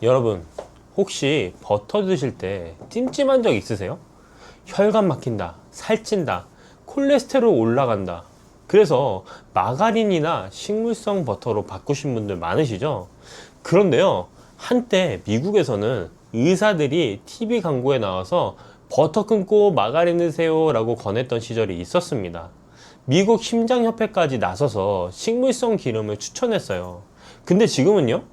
여러분, 혹시 버터 드실 때 찜찜한 적 있으세요? 혈관 막힌다, 살찐다, 콜레스테롤 올라간다. 그래서 마가린이나 식물성 버터로 바꾸신 분들 많으시죠? 그런데요, 한때 미국에서는 의사들이 TV 광고에 나와서 버터 끊고 마가린 드세요 라고 권했던 시절이 있었습니다. 미국 심장협회까지 나서서 식물성 기름을 추천했어요. 근데 지금은요?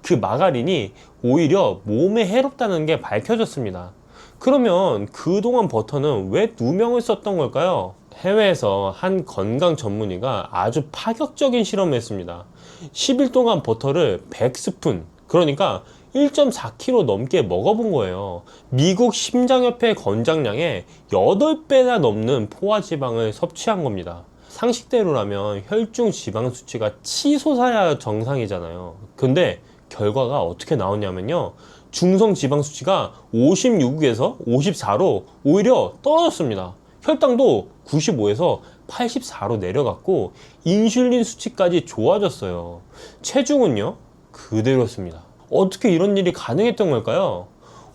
그 마가린이 오히려 몸에 해롭다는 게 밝혀졌습니다. 그러면 그동안 버터는 왜 누명을 썼던 걸까요? 해외에서 한 건강 전문의가 아주 파격적인 실험을 했습니다. 10일 동안 버터를 100스푼, 그러니까 1.4kg 넘게 먹어본 거예요. 미국 심장협회 권장량의 8배나 넘는 포화지방을 섭취한 겁니다. 상식대로라면 혈중 지방 수치가 치솟아야 정상이잖아요. 근데 결과가 어떻게 나왔냐면요, 중성 지방 수치가 56에서 54로 오히려 떨어졌습니다. 혈당도 95에서 84로 내려갔고 인슐린 수치까지 좋아졌어요. 체중은요 그대로였습니다. 어떻게 이런 일이 가능했던 걸까요?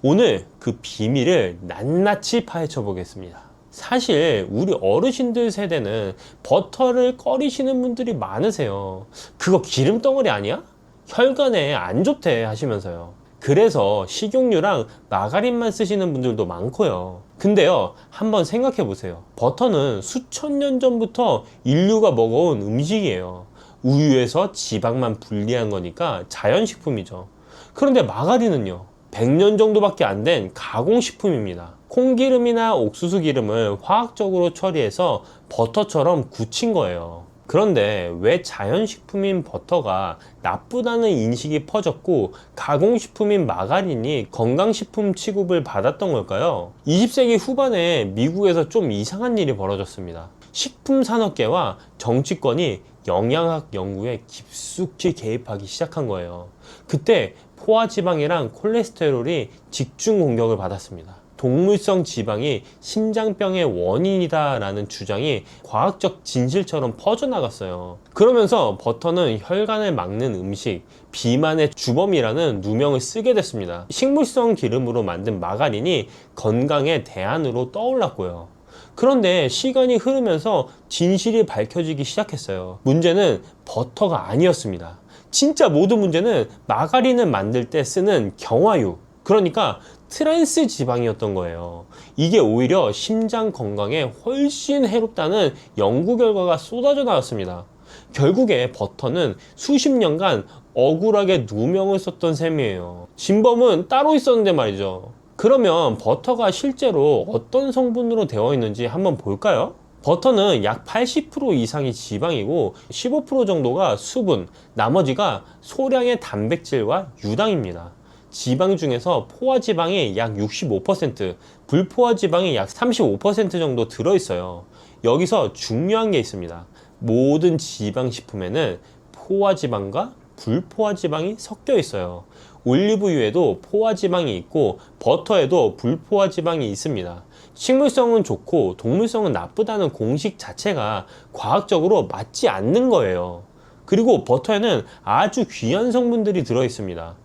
오늘 그 비밀을 낱낱이 파헤쳐 보겠습니다. 사실 우리 어르신들 세대는 버터를 꺼리시는 분들이 많으세요. 그거 기름 덩어리 아니야? 혈관에 안 좋대 하시면서요. 그래서 식용유랑 마가린만 쓰시는 분들도 많고요. 근데요, 한번 생각해 보세요. 버터는 수천 년 전부터 인류가 먹어온 음식이에요. 우유에서 지방만 분리한 거니까 자연식품이죠. 그런데 마가린은요, 100년 정도밖에 안 된 가공식품입니다. 콩기름이나 옥수수 기름을 화학적으로 처리해서 버터처럼 굳힌 거예요. 그런데 왜 자연식품인 버터가 나쁘다는 인식이 퍼졌고 가공식품인 마가린이 건강식품 취급을 받았던 걸까요? 20세기 후반에 미국에서 좀 이상한 일이 벌어졌습니다. 식품산업계와 정치권이 영양학 연구에 깊숙이 개입하기 시작한 거예요. 그때 포화지방이랑 콜레스테롤이 집중 공격을 받았습니다. 동물성 지방이 심장병의 원인이다 라는 주장이 과학적 진실처럼 퍼져나갔어요. 그러면서 버터는 혈관을 막는 음식, 비만의 주범이라는 누명을 쓰게 됐습니다. 식물성 기름으로 만든 마가린이 건강의 대안으로 떠올랐고요. 그런데 시간이 흐르면서 진실이 밝혀지기 시작했어요. 문제는 버터가 아니었습니다. 진짜 모든 문제는 마가린을 만들 때 쓰는 경화유, 그러니까 트랜스 지방이었던 거예요. 이게 오히려 심장 건강에 훨씬 해롭다는 연구 결과가 쏟아져 나왔습니다. 결국에 버터는 수십 년간 억울하게 누명을 썼던 셈이에요. 진범은 따로 있었는데 말이죠. 그러면 버터가 실제로 어떤 성분으로 되어 있는지 한번 볼까요? 버터는 약 80% 이상이 지방이고 15% 정도가 수분, 나머지가 소량의 단백질과 유당입니다. 지방 중에서 포화지방이 약 65%, 불포화지방이 약 35% 정도 들어있어요. 여기서 중요한 게 있습니다. 모든 지방식품에는 포화지방과 불포화지방이 섞여 있어요. 올리브유에도 포화지방이 있고 버터에도 불포화지방이 있습니다. 식물성은 좋고 동물성은 나쁘다는 공식 자체가 과학적으로 맞지 않는 거예요. 그리고 버터에는 아주 귀한 성분들이 들어 있습니다.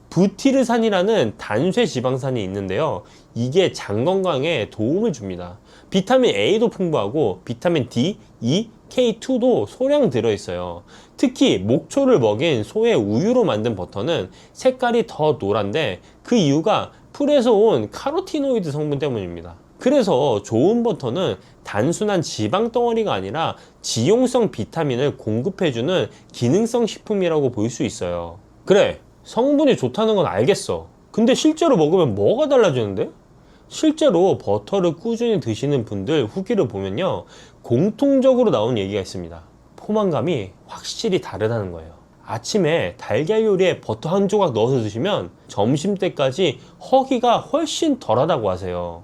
부티르산이라는 단쇄 지방산이 있는데요, 이게 장 건강에 도움을 줍니다. 비타민 A도 풍부하고 비타민 D, E, K2도 소량 들어있어요. 특히 목초를 먹인 소의 우유로 만든 버터는 색깔이 더 노란데 그 이유가 풀에서 온 카로티노이드 성분 때문입니다. 그래서 좋은 버터는 단순한 지방 덩어리가 아니라 지용성 비타민을 공급해주는 기능성 식품이라고 볼 수 있어요. 그래, 성분이 좋다는 건 알겠어. 근데 실제로 먹으면 뭐가 달라지는데? 실제로 버터를 꾸준히 드시는 분들 후기를 보면요, 공통적으로 나온 얘기가 있습니다. 포만감이 확실히 다르다는 거예요. 아침에 달걀 요리에 버터 한 조각 넣어서 드시면 점심때까지 허기가 훨씬 덜하다고 하세요.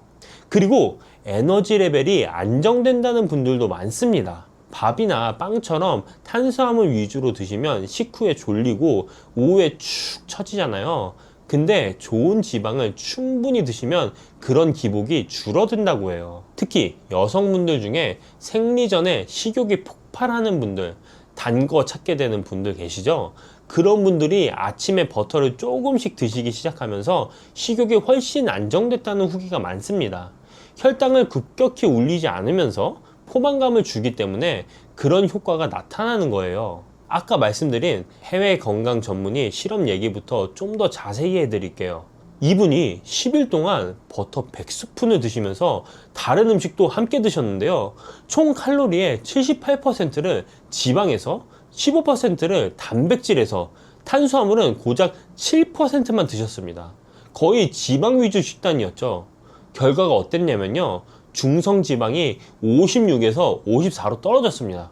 그리고 에너지 레벨이 안정된다는 분들도 많습니다. 밥이나 빵처럼 탄수화물 위주로 드시면 식후에 졸리고 오후에 축 처지잖아요. 근데 좋은 지방을 충분히 드시면 그런 기복이 줄어든다고 해요. 특히 여성분들 중에 생리 전에 식욕이 폭발하는 분들, 단 거 찾게 되는 분들 계시죠? 그런 분들이 아침에 버터를 조금씩 드시기 시작하면서 식욕이 훨씬 안정됐다는 후기가 많습니다. 혈당을 급격히 올리지 않으면서 포만감을 주기 때문에 그런 효과가 나타나는 거예요. 아까 말씀드린 해외 건강 전문의 실험 얘기부터 좀 더 자세히 해드릴게요. 이분이 10일 동안 버터 100스푼을 드시면서 다른 음식도 함께 드셨는데요. 총 칼로리의 78%를 지방에서 15%를 단백질에서 탄수화물은 고작 7%만 드셨습니다. 거의 지방 위주 식단이었죠. 결과가 어땠냐면요. 중성 지방이 56에서 54로 떨어졌습니다.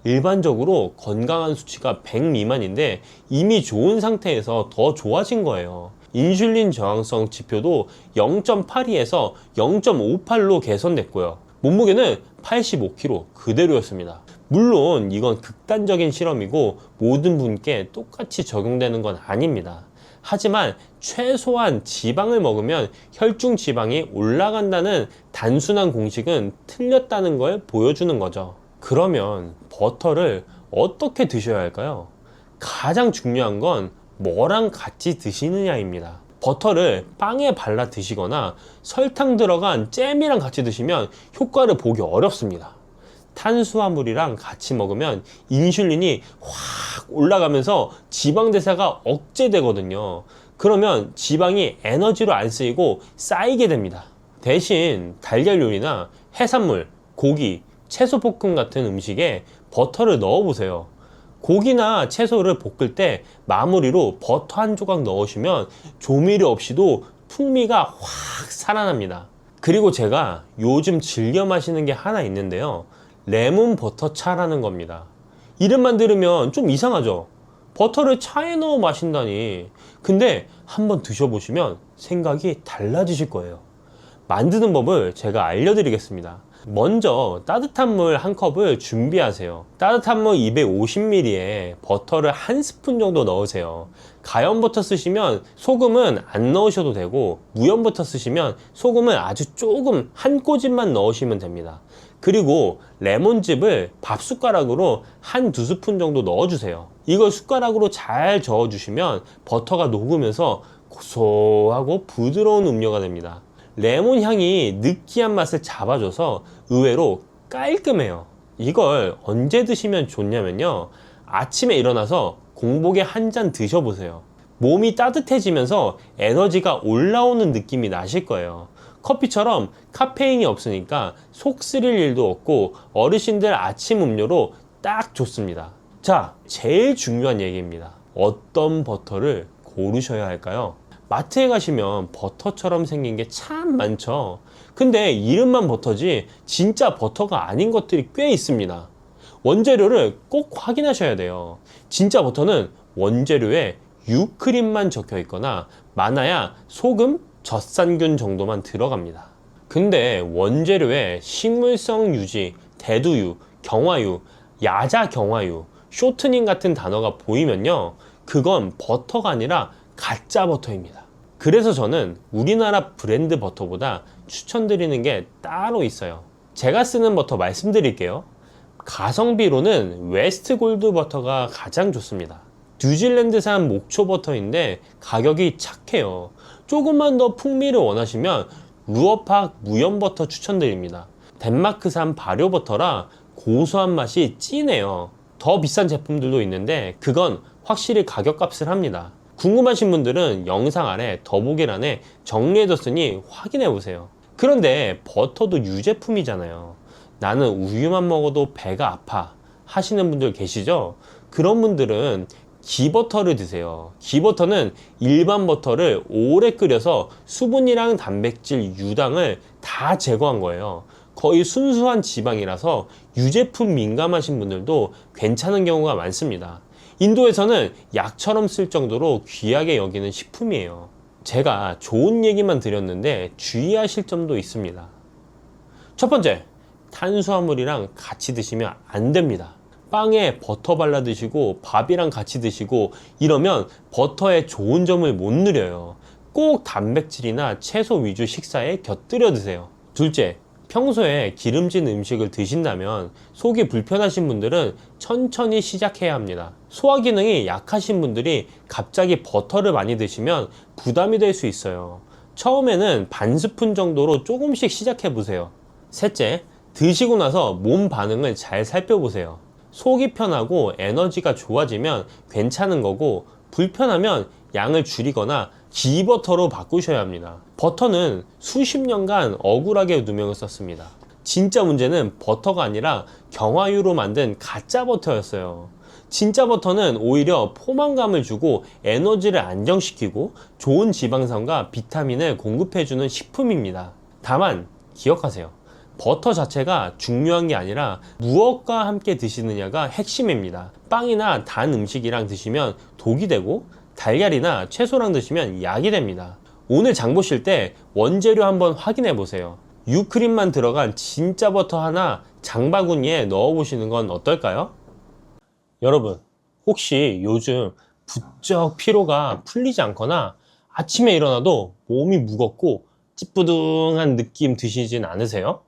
일반적으로 건강한 수치가 100 미만인데 이미 좋은 상태에서 더 좋아진 거예요. 인슐린 저항성 지표도 0.82에서 0.58로 개선됐고요. 몸무게는 85kg 그대로였습니다. 물론 이건 극단적인 실험이고 모든 분께 똑같이 적용되는 건 아닙니다. 하지만 최소한 지방을 먹으면 혈중 지방이 올라간다는 단순한 공식은 틀렸다는 걸 보여주는 거죠. 그러면 버터를 어떻게 드셔야 할까요? 가장 중요한 건 뭐랑 같이 드시느냐입니다. 버터를 빵에 발라 드시거나 설탕 들어간 잼이랑 같이 드시면 효과를 보기 어렵습니다. 탄수화물이랑 같이 먹으면 인슐린이 확 올라가면서 지방 대사가 억제되거든요. 그러면 지방이 에너지로 안 쓰이고 쌓이게 됩니다. 대신 달걀 요리나 해산물, 고기, 채소 볶음 같은 음식에 버터를 넣어 보세요. 고기나 채소를 볶을 때 마무리로 버터 한 조각 넣으시면 조미료 없이도 풍미가 확 살아납니다. 그리고 제가 요즘 즐겨 마시는 게 하나 있는데요. 레몬 버터 차라는 겁니다. 이름만 들으면 좀 이상하죠? 버터를 차에 넣어 마신다니. 근데 한번 드셔보시면 생각이 달라지실 거예요. 만드는 법을 제가 알려드리겠습니다. 먼저 따뜻한 물 한 컵을 준비하세요. 따뜻한 물 250ml에 버터를 한 스푼 정도 넣으세요. 가염 버터 쓰시면 소금은 안 넣으셔도 되고, 무염 버터 쓰시면 소금을 아주 조금 한 꼬집만 넣으시면 됩니다. 그리고 레몬즙을 밥 숟가락으로 한 두 스푼 정도 넣어주세요. 이걸 숟가락으로 잘 저어주시면 버터가 녹으면서 고소하고 부드러운 음료가 됩니다. 레몬 향이 느끼한 맛을 잡아줘서 의외로 깔끔해요. 이걸 언제 드시면 좋냐면요. 아침에 일어나서 공복에 한 잔 드셔보세요. 몸이 따뜻해지면서 에너지가 올라오는 느낌이 나실 거예요. 커피처럼 카페인이 없으니까 속 쓰릴 일도 없고 어르신들 아침 음료로 딱 좋습니다. 자, 제일 중요한 얘기입니다. 어떤 버터를 고르셔야 할까요? 마트에 가시면 버터처럼 생긴 게 참 많죠. 근데 이름만 버터지 진짜 버터가 아닌 것들이 꽤 있습니다. 원재료를 꼭 확인하셔야 돼요. 진짜 버터는 원재료에 유크림만 적혀 있거나 많아야 소금, 젖산균 정도만 들어갑니다. 근데 원재료에 식물성 유지, 대두유, 경화유, 야자 경화유, 쇼트닝 같은 단어가 보이면요. 그건 버터가 아니라 가짜 버터입니다. 그래서 저는 우리나라 브랜드 버터보다 추천드리는 게 따로 있어요. 제가 쓰는 버터 말씀드릴게요. 가성비로는 웨스트 골드 버터가 가장 좋습니다. 뉴질랜드산 목초 버터인데 가격이 착해요. 조금만 더 풍미를 원하시면 루어팍 무염 버터 추천드립니다. 덴마크산 발효 버터라 고소한 맛이 진해요. 더 비싼 제품들도 있는데 그건 확실히 가격값을 합니다. 궁금하신 분들은 영상 아래 더보기란에 정리해뒀으니 확인해보세요. 그런데 버터도 유제품이잖아요. 나는 우유만 먹어도 배가 아파 하시는 분들 계시죠? 그런 분들은 기버터를 드세요. 기버터는 일반 버터를 오래 끓여서 수분이랑 단백질, 유당을 다 제거한 거예요. 거의 순수한 지방이라서 유제품 민감하신 분들도 괜찮은 경우가 많습니다. 인도에서는 약처럼 쓸 정도로 귀하게 여기는 식품이에요. 제가 좋은 얘기만 드렸는데 주의하실 점도 있습니다. 첫 번째, 탄수화물이랑 같이 드시면 안 됩니다. 빵에 버터 발라 드시고 밥이랑 같이 드시고 이러면 버터의 좋은 점을 못 누려요. 꼭 단백질이나 채소 위주 식사에 곁들여 드세요. 둘째, 평소에 기름진 음식을 드신다면 속이 불편하신 분들은 천천히 시작해야 합니다. 소화 기능이 약하신 분들이 갑자기 버터를 많이 드시면 부담이 될 수 있어요. 처음에는 반 스푼 정도로 조금씩 시작해 보세요. 셋째, 드시고 나서 몸 반응을 잘 살펴보세요. 속이 편하고 에너지가 좋아지면 괜찮은 거고, 불편하면 양을 줄이거나 기버터로 바꾸셔야 합니다. 버터는 수십 년간 억울하게 누명을 썼습니다. 진짜 문제는 버터가 아니라 경화유로 만든 가짜 버터였어요. 진짜 버터는 오히려 포만감을 주고 에너지를 안정시키고 좋은 지방산과 비타민을 공급해주는 식품입니다. 다만 기억하세요. 버터 자체가 중요한 게 아니라 무엇과 함께 드시느냐가 핵심입니다. 빵이나 단 음식이랑 드시면 독이 되고, 달걀이나 채소랑 드시면 약이 됩니다. 오늘 장 보실 때 원재료 한번 확인해 보세요. 유크림만 들어간 진짜 버터 하나 장바구니에 넣어 보시는 건 어떨까요? 여러분, 혹시 요즘 부쩍 피로가 풀리지 않거나 아침에 일어나도 몸이 무겁고 찌뿌둥한 느낌 드시진 않으세요?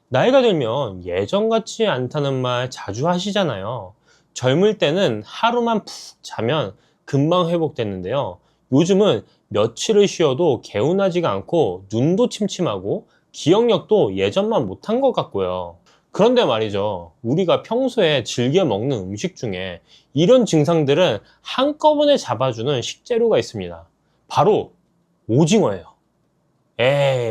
나이가 들면 예전 같지 않다는 말 자주 하시잖아요. 젊을 때는 하루만 푹 자면 금방 회복됐는데요. 요즘은 며칠을 쉬어도 개운하지가 않고 눈도 침침하고 기억력도 예전만 못한 것 같고요. 그런데 말이죠. 우리가 평소에 즐겨 먹는 음식 중에 이런 증상들은 한꺼번에 잡아주는 식재료가 있습니다. 바로 오징어예요.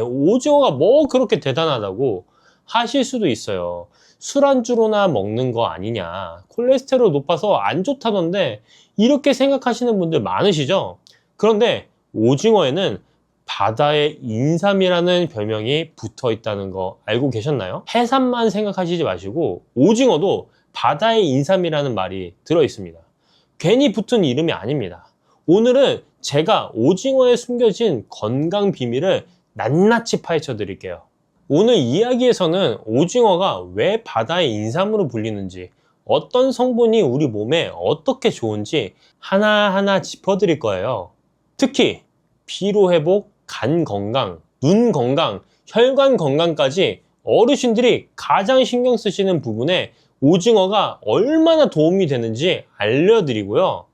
오징어가 뭐 그렇게 대단하다고 하실 수도 있어요. 술안주로나 먹는 거 아니냐, 콜레스테롤 높아서 안 좋다던데, 이렇게 생각하시는 분들 많으시죠? 그런데 오징어에는 바다의 인삼이라는 별명이 붙어 있다는 거 알고 계셨나요? 해산만 생각하시지 마시고 오징어도 바다의 인삼이라는 말이 들어 있습니다. 괜히 붙은 이름이 아닙니다. 오늘은 제가 오징어에 숨겨진 건강 비밀을 낱낱이 파헤쳐 드릴게요. 오늘 이야기에서는 오징어가 왜 바다의 인삼으로 불리는지, 어떤 성분이 우리 몸에 어떻게 좋은지 하나하나 짚어드릴 거예요. 특히 피로회복, 간 건강, 눈 건강, 혈관 건강까지 어르신들이 가장 신경 쓰시는 부분에 오징어가 얼마나 도움이 되는지 알려드리고요.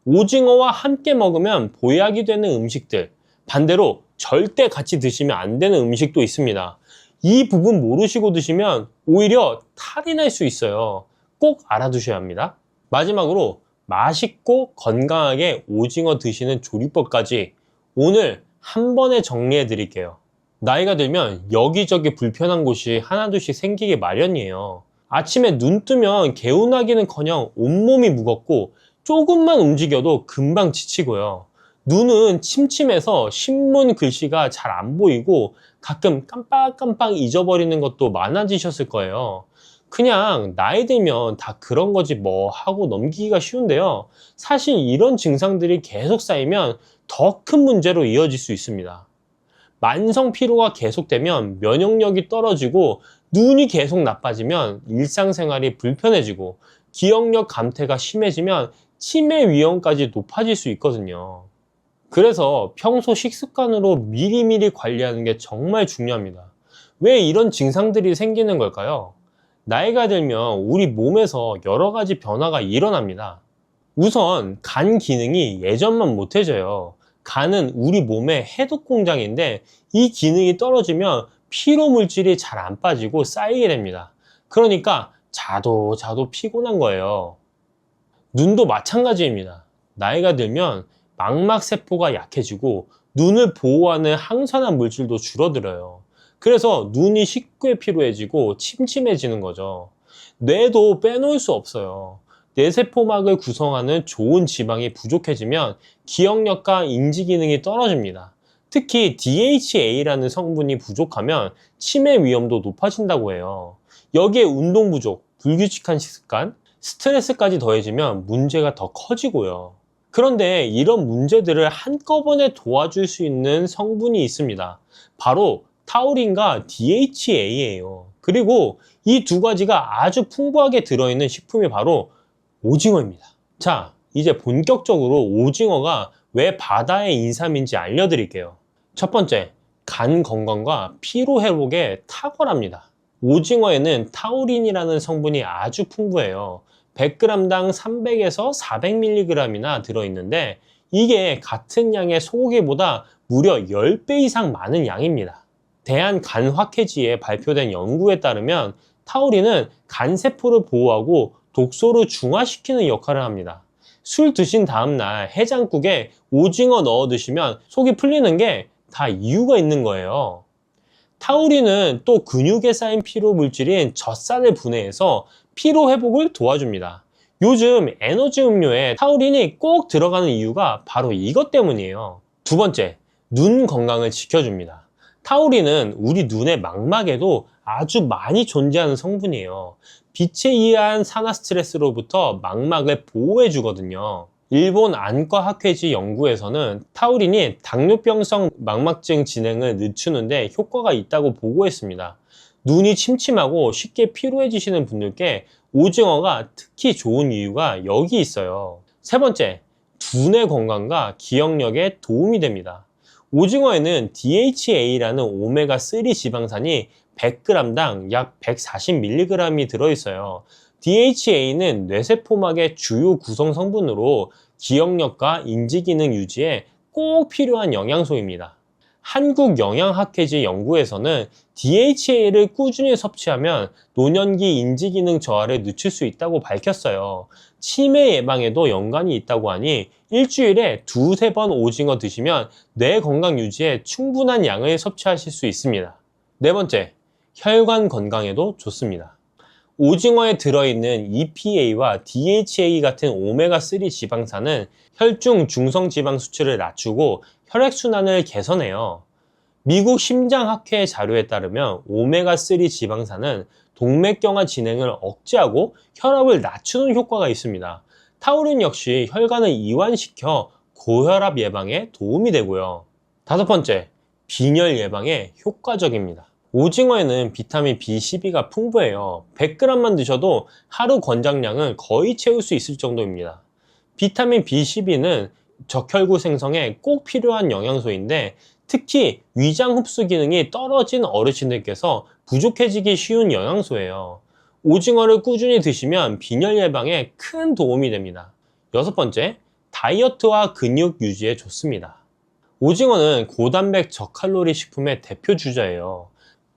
오징어와 함께 먹으면 보약이 되는 음식들, 반대로 절대 같이 드시면 안 되는 음식도 있습니다. 이 부분 모르시고 드시면 오히려 탈이 날 수 있어요. 꼭 알아두셔야 합니다. 마지막으로 맛있고 건강하게 오징어 드시는 조리법까지 오늘 한 번에 정리해 드릴게요. 나이가 들면 여기저기 불편한 곳이 하나둘씩 생기게 마련이에요. 아침에 눈 뜨면 개운하기는커녕 온몸이 무겁고 조금만 움직여도 금방 지치고요. 눈은 침침해서 신문 글씨가 잘 안 보이고 가끔 깜빡깜빡 잊어버리는 것도 많아지셨을 거예요. 그냥 나이 들면 다 그런 거지 뭐 하고 넘기기가 쉬운데요. 사실 이런 증상들이 계속 쌓이면 더 큰 문제로 이어질 수 있습니다. 만성 피로가 계속되면 면역력이 떨어지고 눈이 계속 나빠지면 일상생활이 불편해지고 기억력 감퇴가 심해지면 치매 위험까지 높아질 수 있거든요. 그래서 평소 식습관으로 미리미리 관리하는 게 정말 중요합니다. 왜 이런 증상들이 생기는 걸까요? 나이가 들면 우리 몸에서 여러 가지 변화가 일어납니다. 우선 간 기능이 예전만 못해져요. 간은 우리 몸의 해독 공장인데 이 기능이 떨어지면 피로 물질이 잘 안 빠지고 쌓이게 됩니다. 그러니까 자도 피곤한 거예요. 눈도 마찬가지입니다. 나이가 들면 망막세포가 약해지고 눈을 보호하는 항산화 물질도 줄어들어요. 그래서 눈이 쉽게 피로해지고 침침해지는 거죠. 뇌도 빼놓을 수 없어요. 뇌세포막을 구성하는 좋은 지방이 부족해지면 기억력과 인지 기능이 떨어집니다. 특히 DHA라는 성분이 부족하면 치매 위험도 높아진다고 해요. 여기에 운동 부족, 불규칙한 식습관, 스트레스까지 더해지면 문제가 더 커지고요. 그런데 이런 문제들을 한꺼번에 도와줄 수 있는 성분이 있습니다. 바로 타우린과 DHA예요. 그리고 이 두 가지가 아주 풍부하게 들어있는 식품이 바로 오징어입니다. 자, 이제 본격적으로 오징어가 왜 바다의 인삼인지 알려드릴게요. 첫 번째, 간 건강과 피로 회복에 탁월합니다. 오징어에는 타우린이라는 성분이 아주 풍부해요. 100g당 300에서 400mg이나 들어있는데 이게 같은 양의 소고기보다 무려 10배 이상 많은 양입니다. 대한간학회지에 발표된 연구에 따르면 타우린은 간세포를 보호하고 독소를 중화시키는 역할을 합니다. 술 드신 다음날 해장국에 오징어 넣어 드시면 속이 풀리는 게 다 이유가 있는 거예요. 타우린은 또 근육에 쌓인 피로 물질인 젖살을 분해해서 피로 회복을 도와줍니다. 요즘 에너지 음료에 타우린이 꼭 들어가는 이유가 바로 이것 때문이에요. 두 번째, 눈 건강을 지켜줍니다. 타우린은 우리 눈의 망막에도 아주 많이 존재하는 성분이에요. 빛에 의한 산화 스트레스로부터 망막을 보호해 주거든요. 일본 안과학회지 연구에서는 타우린이 당뇨병성 망막증 진행을 늦추는데 효과가 있다고 보고했습니다. 눈이 침침하고 쉽게 피로해지시는 분들께 오징어가 특히 좋은 이유가 여기 있어요. 세 번째, 두뇌 건강과 기억력에 도움이 됩니다. 오징어에는 DHA라는 오메가3 지방산이 100g당 약 140mg이 들어있어요. DHA는 뇌세포막의 주요 구성 성분으로 기억력과 인지기능 유지에 꼭 필요한 영양소입니다. 한국영양학회지 연구에서는 DHA를 꾸준히 섭취하면 노년기 인지기능 저하를 늦출 수 있다고 밝혔어요. 치매 예방에도 연관이 있다고 하니 일주일에 두세 번 오징어 드시면 뇌 건강 유지에 충분한 양을 섭취하실 수 있습니다. 네 번째, 혈관 건강에도 좋습니다. 오징어에 들어있는 EPA와 DHA 같은 오메가3 지방산은 혈중 중성지방 수치를 낮추고 혈액순환을 개선해요. 미국 심장학회 자료에 따르면 오메가3 지방산은 동맥경화 진행을 억제하고 혈압을 낮추는 효과가 있습니다. 타우린 역시 혈관을 이완시켜 고혈압 예방에 도움이 되고요. 다섯 번째, 빈혈 예방에 효과적입니다. 오징어에는 비타민 B12가 풍부해요. 100g만 드셔도 하루 권장량을 거의 채울 수 있을 정도입니다. 비타민 B12는 적혈구 생성에 꼭 필요한 영양소인데 특히 위장 흡수 기능이 떨어진 어르신들께서 부족해지기 쉬운 영양소예요. 오징어를 꾸준히 드시면 빈혈 예방에 큰 도움이 됩니다. 여섯 번째, 다이어트와 근육 유지에 좋습니다. 오징어는 고단백 저칼로리 식품의 대표 주자예요.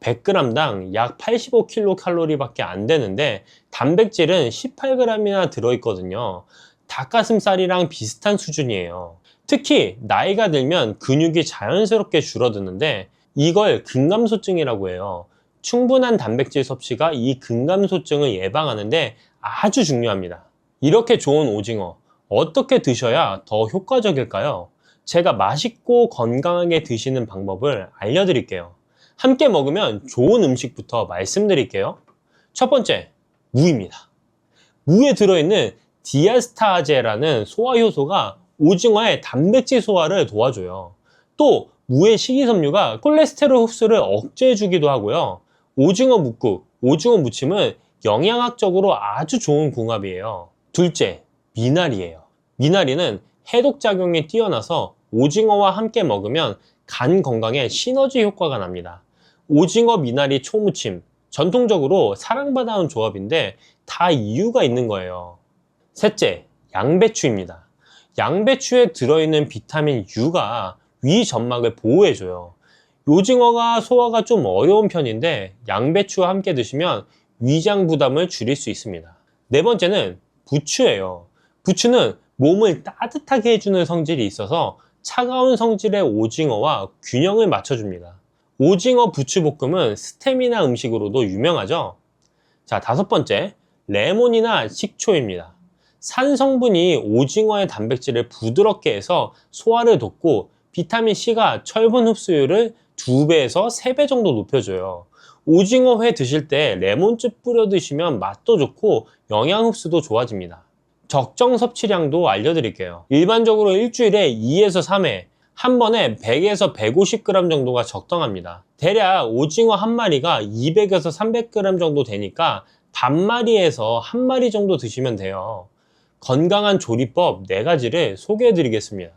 100g당 약 85kcal 밖에 안 되는데 단백질은 18g이나 들어있거든요. 닭가슴살이랑 비슷한 수준이에요. 특히 나이가 들면 근육이 자연스럽게 줄어드는데 이걸 근감소증이라고 해요. 충분한 단백질 섭취가 이 근감소증을 예방하는데 아주 중요합니다. 이렇게 좋은 오징어 어떻게 드셔야 더 효과적일까요? 제가 맛있고 건강하게 드시는 방법을 알려드릴게요. 함께 먹으면 좋은 음식부터 말씀드릴게요. 첫 번째, 무입니다. 무에 들어있는 디아스타제라는 소화 효소가 오징어의 단백질 소화를 도와줘요. 또 무의 식이섬유가 콜레스테롤 흡수를 억제해주기도 하고요. 오징어 뭇국, 오징어 무침은 영양학적으로 아주 좋은 궁합이에요. 둘째, 미나리예요. 미나리는 해독작용이 뛰어나서 오징어와 함께 먹으면 간 건강에 시너지 효과가 납니다. 오징어 미나리 초무침, 전통적으로 사랑받아온 조합인데 다 이유가 있는 거예요. 셋째, 양배추입니다. 양배추에 들어있는 비타민 U가 위 점막을 보호해줘요. 오징어가 소화가 좀 어려운 편인데 양배추와 함께 드시면 위장 부담을 줄일 수 있습니다. 네 번째는 부추예요. 부추는 몸을 따뜻하게 해주는 성질이 있어서 차가운 성질의 오징어와 균형을 맞춰줍니다. 오징어 부추볶음은 스테미나 음식으로도 유명하죠. 자, 다섯 번째, 레몬이나 식초입니다. 산 성분이 오징어의 단백질을 부드럽게 해서 소화를 돕고 비타민C가 철분 흡수율을 2배에서 3배 정도 높여줘요. 오징어 회 드실 때 레몬즙 뿌려 드시면 맛도 좋고 영양 흡수도 좋아집니다. 적정 섭취량도 알려드릴게요. 일반적으로 일주일에 2에서 3회, 한 번에 100에서 150g 정도가 적당합니다. 대략 오징어 한 마리가 200에서 300g 정도 되니까 반마리에서 한 마리 정도 드시면 돼요. 건강한 조리법 4가지를 소개해 드리겠습니다.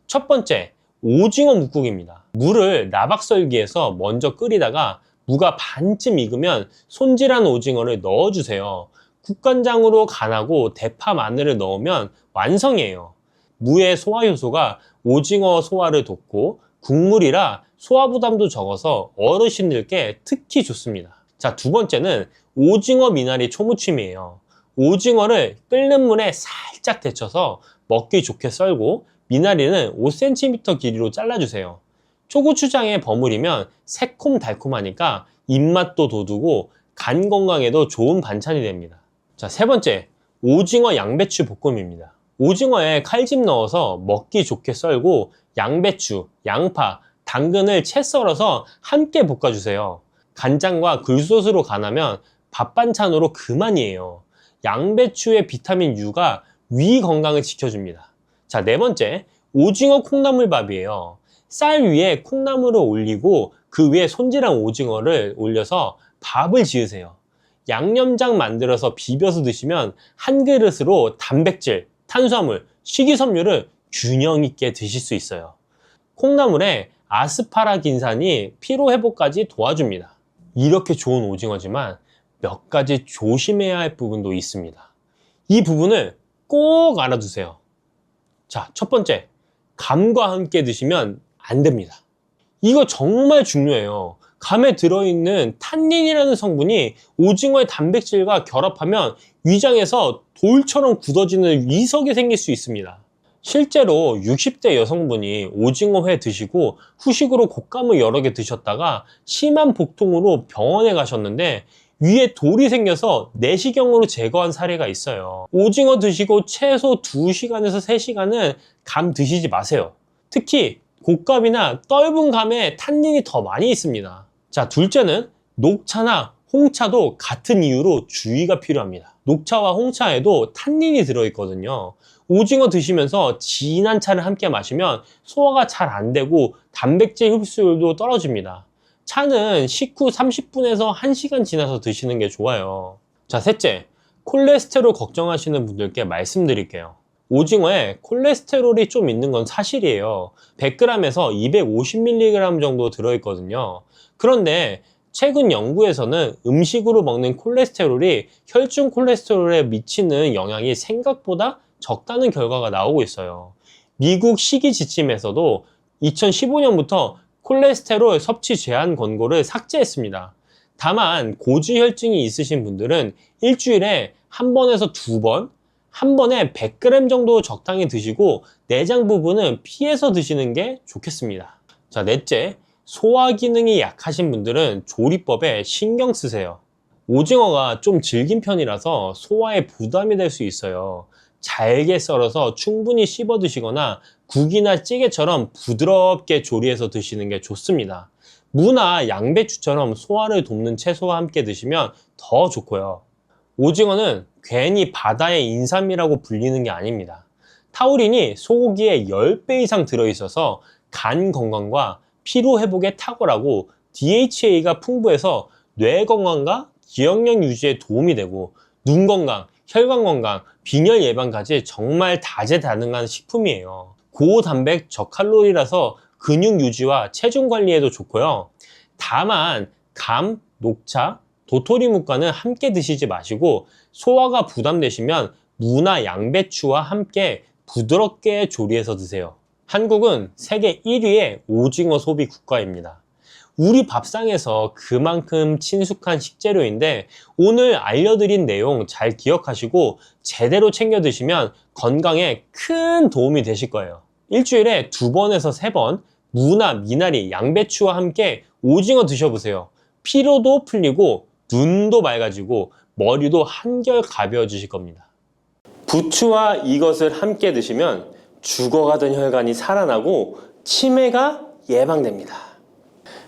첫 번째, 오징어 뭇국입니다. 물을 나박썰기에서 먼저 끓이다가 무가 반쯤 익으면 손질한 오징어를 넣어주세요. 국간장으로 간하고 대파, 마늘을 넣으면 완성이에요. 무의 소화 효소가 오징어 소화를 돕고 국물이라 소화 부담도 적어서 어르신들께 특히 좋습니다. 자, 두 번째는 오징어 미나리 초무침이에요. 오징어를 끓는 물에 살짝 데쳐서 먹기 좋게 썰고 미나리는 5cm 길이로 잘라주세요. 초고추장에 버무리면 새콤달콤하니까 입맛도 돋우고 간 건강에도 좋은 반찬이 됩니다. 자, 세 번째, 오징어 양배추 볶음입니다. 오징어에 칼집 넣어서 먹기 좋게 썰고 양배추, 양파, 당근을 채 썰어서 함께 볶아주세요. 간장과 굴소스로 간하면 밥 반찬으로 그만이에요. 양배추의 비타민 U가 위 건강을 지켜줍니다. 자, 네 번째, 오징어 콩나물밥이에요. 쌀 위에 콩나물을 올리고 그 위에 손질한 오징어를 올려서 밥을 지으세요. 양념장 만들어서 비벼서 드시면 한 그릇으로 단백질, 탄수화물, 식이섬유를 균형 있게 드실 수 있어요. 콩나물에 아스파라긴산이 피로회복까지 도와줍니다. 이렇게 좋은 오징어지만 몇 가지 조심해야 할 부분도 있습니다. 이 부분을 꼭 알아두세요. 자, 첫 번째, 감과 함께 드시면 안 됩니다. 이거 정말 중요해요. 감에 들어있는 탄닌이라는 성분이 오징어의 단백질과 결합하면 위장에서 돌처럼 굳어지는 위석이 생길 수 있습니다. 실제로 60대 여성분이 오징어회 드시고 후식으로 곶감을 여러 개 드셨다가 심한 복통으로 병원에 가셨는데 위에 돌이 생겨서 내시경으로 제거한 사례가 있어요. 오징어 드시고 최소 2시간에서 3시간은 감 드시지 마세요. 특히 곶감이나 떫은 감에 탄닌이 더 많이 있습니다. 자, 둘째는 녹차나 홍차도 같은 이유로 주의가 필요합니다. 녹차와 홍차에도 탄닌이 들어있거든요. 오징어 드시면서 진한 차를 함께 마시면 소화가 잘 안 되고 단백질 흡수율도 떨어집니다. 차는 식후 30분에서 1시간 지나서 드시는 게 좋아요. 자, 셋째, 콜레스테롤 걱정하시는 분들께 말씀드릴게요. 오징어에 콜레스테롤이 좀 있는 건 사실이에요. 100g에서 250mg 정도 들어있거든요. 그런데 최근 연구에서는 음식으로 먹는 콜레스테롤이 혈중 콜레스테롤에 미치는 영향이 생각보다 적다는 결과가 나오고 있어요. 미국 식이지침에서도 2015년부터 콜레스테롤 섭취 제한 권고를 삭제했습니다. 다만 고지혈증이 있으신 분들은 일주일에 한 번에서 두 번, 한 번에 100g 정도 적당히 드시고 내장 부분은 피해서 드시는 게 좋겠습니다. 자, 넷째, 소화 기능이 약하신 분들은 조리법에 신경 쓰세요. 오징어가 좀 질긴 편이라서 소화에 부담이 될 수 있어요. 잘게 썰어서 충분히 씹어 드시거나 국이나 찌개처럼 부드럽게 조리해서 드시는 게 좋습니다. 무나 양배추처럼 소화를 돕는 채소와 함께 드시면 더 좋고요. 오징어는 괜히 바다의 인삼이라고 불리는 게 아닙니다. 타우린이 소고기의 10배 이상 들어있어서 간 건강과 피로 회복에 탁월하고 DHA가 풍부해서 뇌 건강과 기억력 유지에 도움이 되고 눈 건강, 혈관 건강, 빈혈 예방까지 정말 다재다능한 식품이에요. 고단백 저칼로리라서 근육 유지와 체중 관리에도 좋고요. 다만 감, 녹차, 도토리묵과는 함께 드시지 마시고 소화가 부담되시면 무나 양배추와 함께 부드럽게 조리해서 드세요. 한국은 세계 1위의 오징어 소비 국가입니다. 우리 밥상에서 그만큼 친숙한 식재료인데 오늘 알려드린 내용 잘 기억하시고 제대로 챙겨 드시면 건강에 큰 도움이 되실 거예요. 일주일에 2번에서 3번 무나 미나리, 양배추와 함께 오징어 드셔보세요. 피로도 풀리고 눈도 맑아지고 머리도 한결 가벼워지실 겁니다. 부추와 이것을 함께 드시면 죽어가던 혈관이 살아나고 치매가 예방됩니다.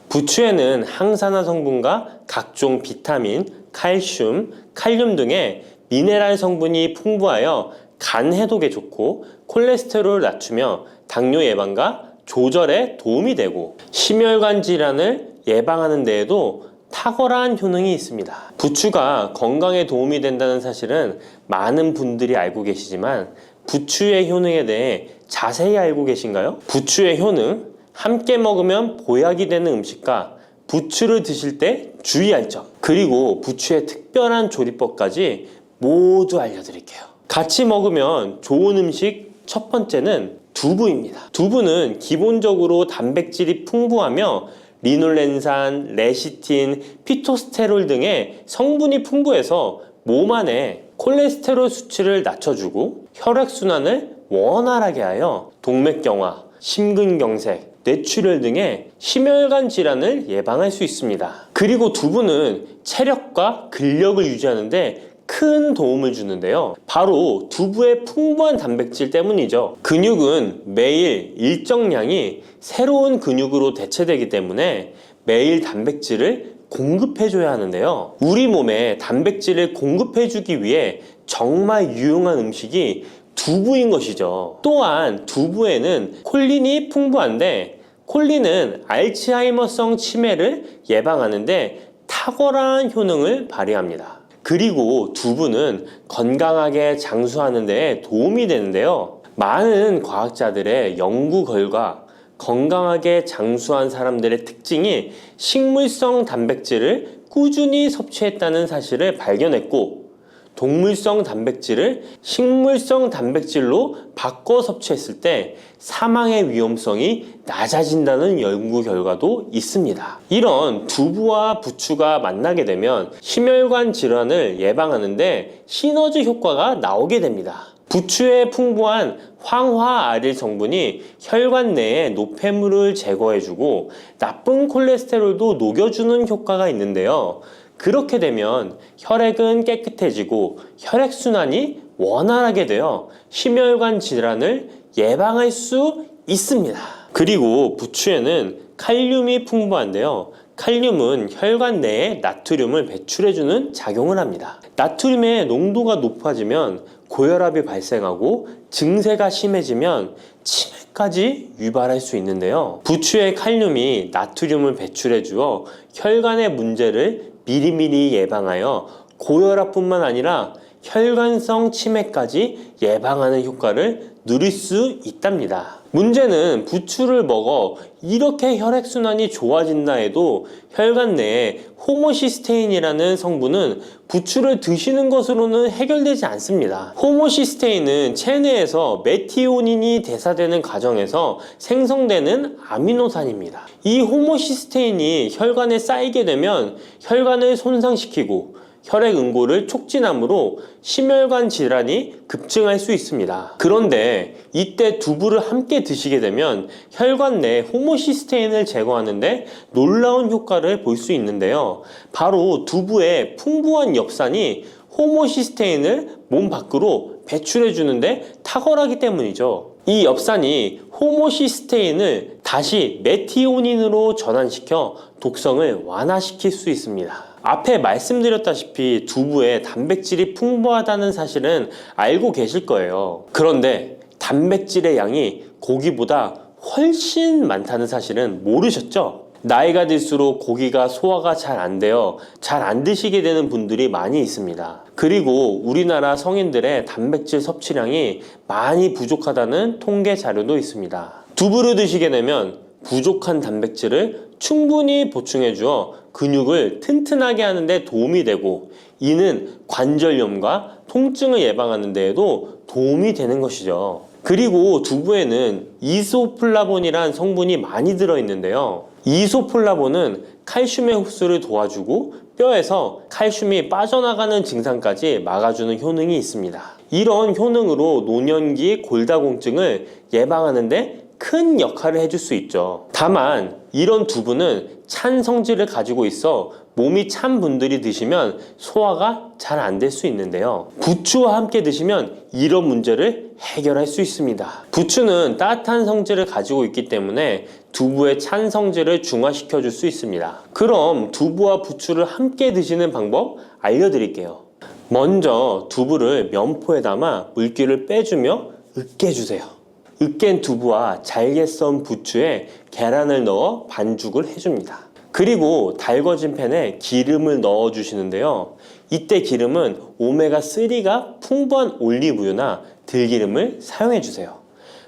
부추에는 항산화 성분과 각종 비타민, 칼슘, 칼륨 등의 미네랄 성분이 풍부하여 간 해독에 좋고 콜레스테롤을 낮추며 당뇨 예방과 조절에 도움이 되고 심혈관 질환을 예방하는 데에도 탁월한 효능이 있습니다. 부추가 건강에 도움이 된다는 사실은 많은 분들이 알고 계시지만 부추의 효능에 대해 자세히 알고 계신가요? 부추의 효능, 함께 먹으면 보약이 되는 음식과 부추를 드실 때 주의할 점, 그리고 부추의 특별한 조리법까지 모두 알려드릴게요. 같이 먹으면 좋은 음식 첫 번째는 두부입니다. 두부는 기본적으로 단백질이 풍부하며 리놀렌산, 레시틴, 피토스테롤 등의 성분이 풍부해서 몸 안에 콜레스테롤 수치를 낮춰주고 혈액순환을 원활하게 하여 동맥경화, 심근경색, 뇌출혈 등의 심혈관 질환을 예방할 수 있습니다. 그리고 두부는 체력과 근력을 유지하는데 큰 도움을 주는데요. 바로 두부의 풍부한 단백질 때문이죠. 근육은 매일 일정량이 새로운 근육으로 대체되기 때문에 매일 단백질을 공급해줘야 하는데요. 우리 몸에 단백질을 공급해주기 위해 정말 유용한 음식이 두부인 것이죠. 또한 두부에는 콜린이 풍부한데 콜린은 알츠하이머성 치매를 예방하는데 탁월한 효능을 발휘합니다. 그리고 두부는 건강하게 장수하는 데 도움이 되는데요. 많은 과학자들의 연구 결과 건강하게 장수한 사람들의 특징이 식물성 단백질을 꾸준히 섭취했다는 사실을 발견했고, 동물성 단백질을 식물성 단백질로 바꿔 섭취했을 때 사망의 위험성이 낮아진다는 연구 결과도 있습니다. 이런 두부와 부추가 만나게 되면 심혈관 질환을 예방하는데 시너지 효과가 나오게 됩니다. 부추의 풍부한 황화아릴 성분이 혈관 내의 노폐물을 제거해주고 나쁜 콜레스테롤도 녹여주는 효과가 있는데요. 그렇게 되면 혈액은 깨끗해지고 혈액순환이 원활하게 되어 심혈관 질환을 예방할 수 있습니다. 그리고 부추에는 칼륨이 풍부한데요. 칼륨은 혈관 내에 나트륨을 배출해주는 작용을 합니다. 나트륨의 농도가 높아지면 고혈압이 발생하고 증세가 심해지면 치매까지 유발할 수 있는데요. 부추의 칼륨이 나트륨을 배출해 주어 혈관의 문제를 미리미리 예방하여 고혈압뿐만 아니라 혈관성 치매까지 예방하는 효과를 누릴 수 있답니다. 문제는 부추를 먹어 이렇게 혈액순환이 좋아진다 해도 혈관 내에 호모시스테인이라는 성분은 부추를 드시는 것으로는 해결되지 않습니다. 호모시스테인은 체내에서 메티오닌이 대사되는 과정에서 생성되는 아미노산입니다. 이 호모시스테인이 혈관에 쌓이게 되면 혈관을 손상시키고 혈액 응고를 촉진하므로 심혈관 질환이 급증할 수 있습니다. 그런데 이때 두부를 함께 드시게 되면 혈관 내 호모시스테인을 제거하는데 놀라운 효과를 볼 수 있는데요. 바로 두부의 풍부한 엽산이 호모시스테인을 몸 밖으로 배출해 주는데 탁월하기 때문이죠. 이 엽산이 호모시스테인을 다시 메티오닌으로 전환시켜 독성을 완화시킬 수 있습니다. 앞에 말씀드렸다시피 두부에 단백질이 풍부하다는 사실은 알고 계실 거예요. 그런데 단백질의 양이 고기보다 훨씬 많다는 사실은 모르셨죠? 나이가 들수록 고기가 소화가 잘 안 되어 잘 안 드시게 되는 분들이 많이 있습니다. 그리고 우리나라 성인들의 단백질 섭취량이 많이 부족하다는 통계 자료도 있습니다. 두부를 드시게 되면 부족한 단백질을 충분히 보충해 주어 근육을 튼튼하게 하는 데 도움이 되고, 이는 관절염과 통증을 예방하는 데에도 도움이 되는 것이죠. 그리고 두부에는 이소플라본이란 성분이 많이 들어있는데요. 이소플라본은 칼슘의 흡수를 도와주고 뼈에서 칼슘이 빠져나가는 증상까지 막아주는 효능이 있습니다. 이런 효능으로 노년기 골다공증을 예방하는데 큰 역할을 해줄 수 있죠. 다만 이런 두부는 찬 성질을 가지고 있어 몸이 찬 분들이 드시면 소화가 잘 안 될 수 있는데요. 부추와 함께 드시면 이런 문제를 해결할 수 있습니다. 부추는 따뜻한 성질을 가지고 있기 때문에 두부의 찬 성질을 중화시켜 줄 수 있습니다. 그럼 두부와 부추를 함께 드시는 방법 알려드릴게요. 먼저 두부를 면포에 담아 물기를 빼주며 으깨주세요. 으깬 두부와 잘게 썬 부추에 계란을 넣어 반죽을 해줍니다. 그리고 달궈진 팬에 기름을 넣어 주시는데요. 이때 기름은 오메가3가 풍부한 올리브유나 들기름을 사용해 주세요.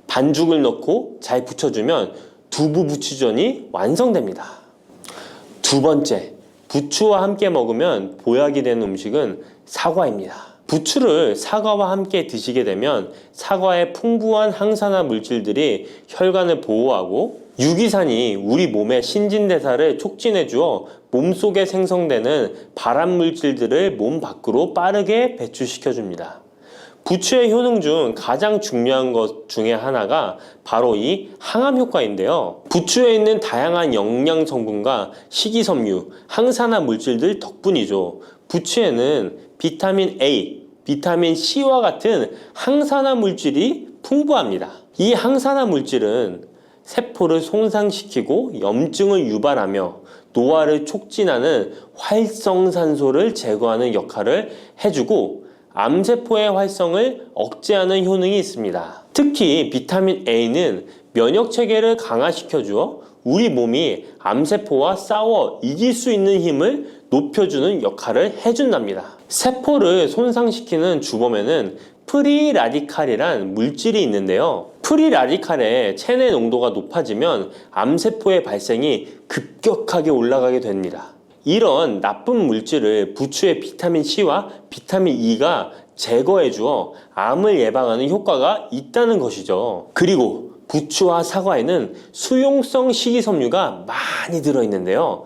반죽을 넣고 잘 붙여주면 두부 부추전이 완성됩니다. 두 번째, 부추와 함께 먹으면 보약이 되는 음식은 사과입니다. 부추를 사과와 함께 드시게 되면 사과의 풍부한 항산화 물질들이 혈관을 보호하고 유기산이 우리 몸의 신진대사를 촉진해 주어 몸속에 생성되는 발암 물질들을 몸 밖으로 빠르게 배출시켜 줍니다. 부추의 효능 중 가장 중요한 것 중에 하나가 바로 이 항암 효과인데요. 부추에 있는 다양한 영양 성분과 식이섬유, 항산화 물질들 덕분이죠. 부추에는 비타민 A, 비타민 C와 같은 항산화 물질이 풍부합니다. 이 항산화 물질은 세포를 손상시키고 염증을 유발하며 노화를 촉진하는 활성산소를 제거하는 역할을 해주고 암세포의 활성을 억제하는 효능이 있습니다. 특히 비타민 A는 면역체계를 강화시켜주어 우리 몸이 암세포와 싸워 이길 수 있는 힘을 높여주는 역할을 해준답니다. 세포를 손상시키는 주범에는 프리라디칼이란 물질이 있는데요. 프리라디칼의 체내 농도가 높아지면 암세포의 발생이 급격하게 올라가게 됩니다. 이런 나쁜 물질을 부추의 비타민 C와 비타민 E가 제거해 주어 암을 예방하는 효과가 있다는 것이죠. 그리고 부추와 사과에는 수용성 식이섬유가 많이 들어있는데요.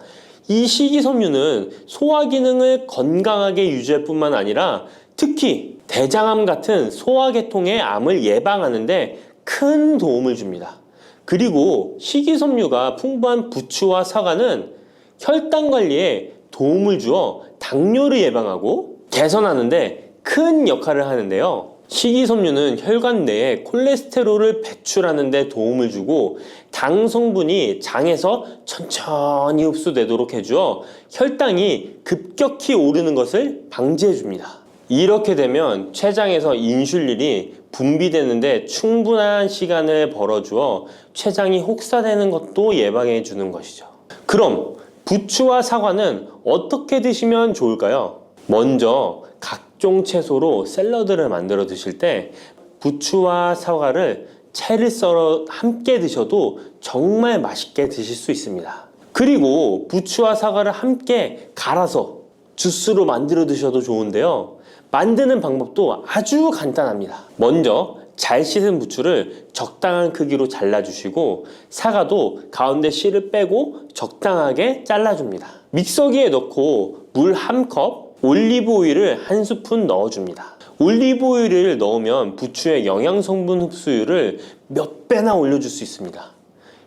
이 식이섬유는 소화 기능을 건강하게 유지할 뿐만 아니라 특히 대장암 같은 소화계통의 암을 예방하는 데 큰 도움을 줍니다. 그리고 식이섬유가 풍부한 부추와 사과는 혈당 관리에 도움을 주어 당뇨를 예방하고 개선하는데 큰 역할을 하는데요. 식이섬유는 혈관 내에 콜레스테롤을 배출하는 데 도움을 주고 당 성분이 장에서 천천히 흡수되도록 해주어 혈당이 급격히 오르는 것을 방지해 줍니다. 이렇게 되면 췌장에서 인슐린이 분비되는데 충분한 시간을 벌어주어 췌장이 혹사되는 것도 예방해 주는 것이죠. 그럼 부추와 사과는 어떻게 드시면 좋을까요? 먼저 각종 채소로 샐러드를 만들어 드실 때 부추와 사과를 채를 썰어 함께 드셔도 정말 맛있게 드실 수 있습니다. 그리고 부추와 사과를 함께 갈아서 주스로 만들어 드셔도 좋은데요. 만드는 방법도 아주 간단합니다. 먼저 잘 씻은 부추를 적당한 크기로 잘라주시고 사과도 가운데 씨를 빼고 적당하게 잘라줍니다. 믹서기에 넣고 물 1컵, 올리브 오일을 1스푼 넣어줍니다. 올리브 오일을 넣으면 부추의 영양 성분 흡수율을 몇 배나 올려줄 수 있습니다.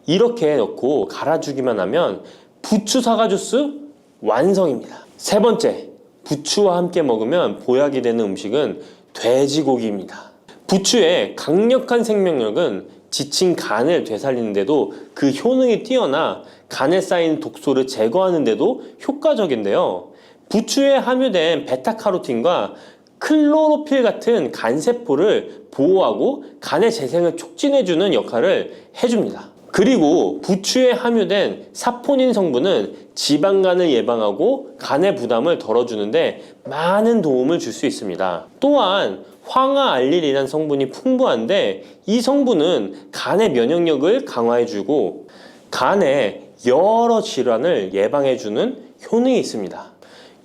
이렇게 넣고 갈아주기만 하면 부추 사과 주스 완성입니다. 세 번째, 부추와 함께 먹으면 보약이 되는 음식은 돼지고기입니다. 부추의 강력한 생명력은 지친 간을 되살리는데도 그 효능이 뛰어나 간에 쌓인 독소를 제거하는데도 효과적인데요. 부추에 함유된 베타카로틴과 클로로필 같은 간세포를 보호하고 간의 재생을 촉진해주는 역할을 해줍니다. 그리고 부추에 함유된 사포닌 성분은 지방간을 예방하고 간의 부담을 덜어주는데 많은 도움을 줄 수 있습니다. 또한 황화알릴이라는 성분이 풍부한데 이 성분은 간의 면역력을 강화해주고 간의 여러 질환을 예방해주는 효능이 있습니다.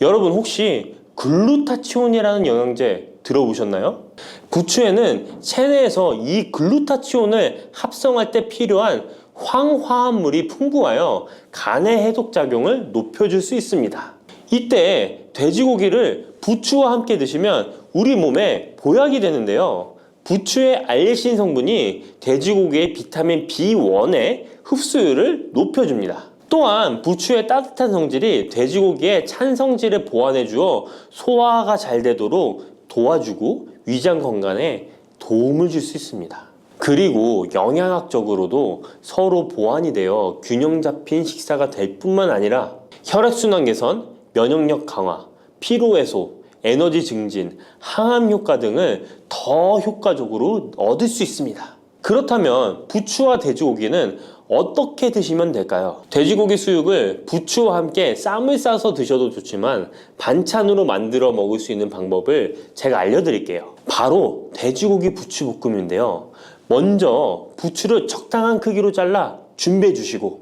여러분 혹시 글루타치온이라는 영양제 들어보셨나요? 부추에는 체내에서 이 글루타치온을 합성할 때 필요한 황화합물이 풍부하여 간의 해독작용을 높여줄 수 있습니다. 이때 돼지고기를 부추와 함께 드시면 우리 몸에 보약이 되는데요. 부추의 알리신 성분이 돼지고기의 비타민 B1의 흡수율을 높여줍니다. 또한 부추의 따뜻한 성질이 돼지고기의 찬 성질을 보완해 주어 소화가 잘 되도록 도와주고 위장 건강에 도움을 줄 수 있습니다. 그리고 영양학적으로도 서로 보완이 되어 균형 잡힌 식사가 될 뿐만 아니라 혈액순환 개선, 면역력 강화, 피로 해소, 에너지 증진, 항암 효과 등을 더 효과적으로 얻을 수 있습니다. 그렇다면 부추와 돼지고기는 어떻게 드시면 될까요? 돼지고기 수육을 부추와 함께 쌈을 싸서 드셔도 좋지만 반찬으로 만들어 먹을 수 있는 방법을 제가 알려드릴게요. 바로 돼지고기 부추볶음인데요. 먼저 부추를 적당한 크기로 잘라 준비해 주시고,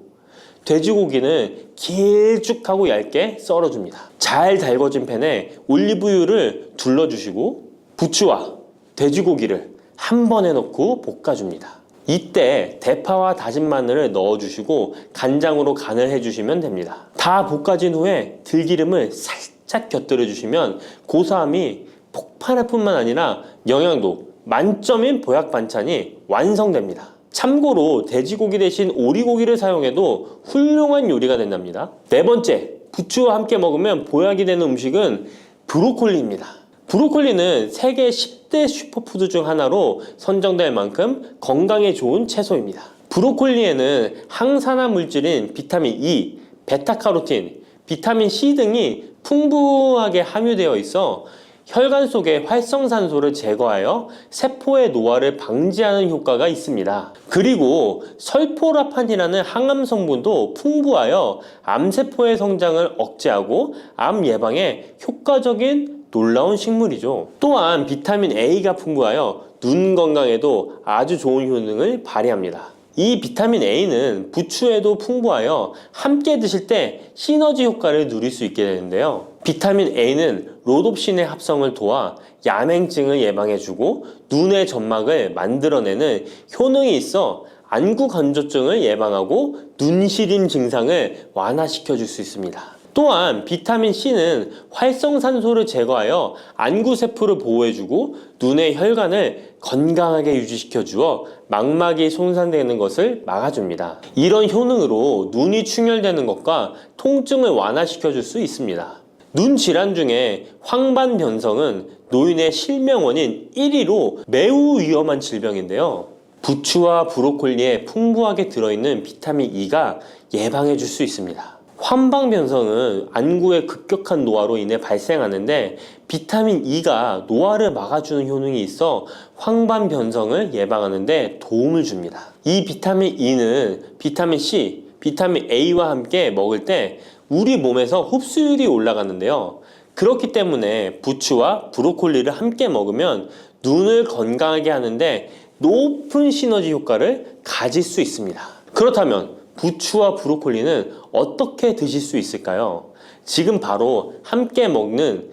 돼지고기는 길쭉하고 얇게 썰어줍니다. 잘 달궈진 팬에 올리브유를 둘러주시고 부추와 돼지고기를 한 번에 넣고 볶아줍니다. 이때 대파와 다진 마늘을 넣어주시고 간장으로 간을 해주시면 됩니다. 다 볶아진 후에 들기름을 살짝 곁들여 주시면 고소함이 폭발할 뿐만 아니라 영양도 만점인 보약 반찬이 완성됩니다. 참고로 돼지고기 대신 오리고기를 사용해도 훌륭한 요리가 된답니다. 네 번째, 부추와 함께 먹으면 보약이 되는 음식은 브로콜리입니다. 브로콜리는 세계 10대 슈퍼푸드 중 하나로 선정될 만큼 건강에 좋은 채소입니다. 브로콜리에는 항산화 물질인 비타민 E, 베타카로틴, 비타민 C 등이 풍부하게 함유되어 있어 혈관 속의 활성산소를 제거하여 세포의 노화를 방지하는 효과가 있습니다. 그리고 설포라판이라는 항암 성분도 풍부하여 암세포의 성장을 억제하고 암 예방에 효과적인 놀라운 식물이죠. 또한 비타민 A가 풍부하여 눈 건강에도 아주 좋은 효능을 발휘합니다. 이 비타민 A는 부추에도 풍부하여 함께 드실 때 시너지 효과를 누릴 수 있게 되는데요. 비타민 A는 로놉신의 합성을 도와 야맹증을 예방해주고 눈의 점막을 만들어내는 효능이 있어 안구 건조증을 예방하고 눈시림 증상을 완화시켜줄 수 있습니다. 또한 비타민 C는 활성산소를 제거하여 안구세포를 보호해주고 눈의 혈관을 건강하게 유지시켜 주어 망막이 손상되는 것을 막아줍니다. 이런 효능으로 눈이 충혈되는 것과 통증을 완화시켜 줄 수 있습니다. 눈 질환 중에 황반변성은 노인의 실명원인 1위로 매우 위험한 질병인데요. 부추와 브로콜리에 풍부하게 들어있는 비타민 E가 예방해 줄 수 있습니다. 황반변성은 안구의 급격한 노화로 인해 발생하는데 비타민 E가 노화를 막아주는 효능이 있어 황반변성을 예방하는 데 도움을 줍니다. 이 비타민 E는 비타민 C, 비타민 A와 함께 먹을 때 우리 몸에서 흡수율이 올라가는데요. 그렇기 때문에 부추와 브로콜리를 함께 먹으면 눈을 건강하게 하는데 높은 시너지 효과를 가질 수 있습니다. 그렇다면 부추와 브로콜리는 어떻게 드실 수 있을까요? 지금 바로 함께 먹는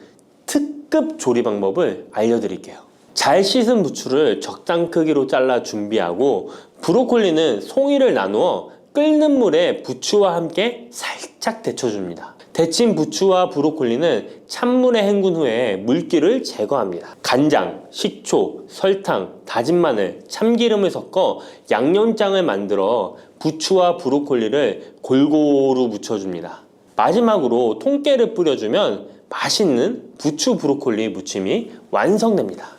특급 조리 방법을 알려드릴게요. 잘 씻은 부추를 적당 크기로 잘라 준비하고 브로콜리는 송이를 나누어 끓는 물에 부추와 함께 살짝 데쳐줍니다. 데친 부추와 브로콜리는 찬물에 헹군 후에 물기를 제거합니다. 간장, 식초, 설탕, 다진 마늘, 참기름을 섞어 양념장을 만들어 부추와 브로콜리를 골고루 묻혀줍니다. 마지막으로 통깨를 뿌려주면 맛있는 부추 브로콜리 무침이 완성됩니다.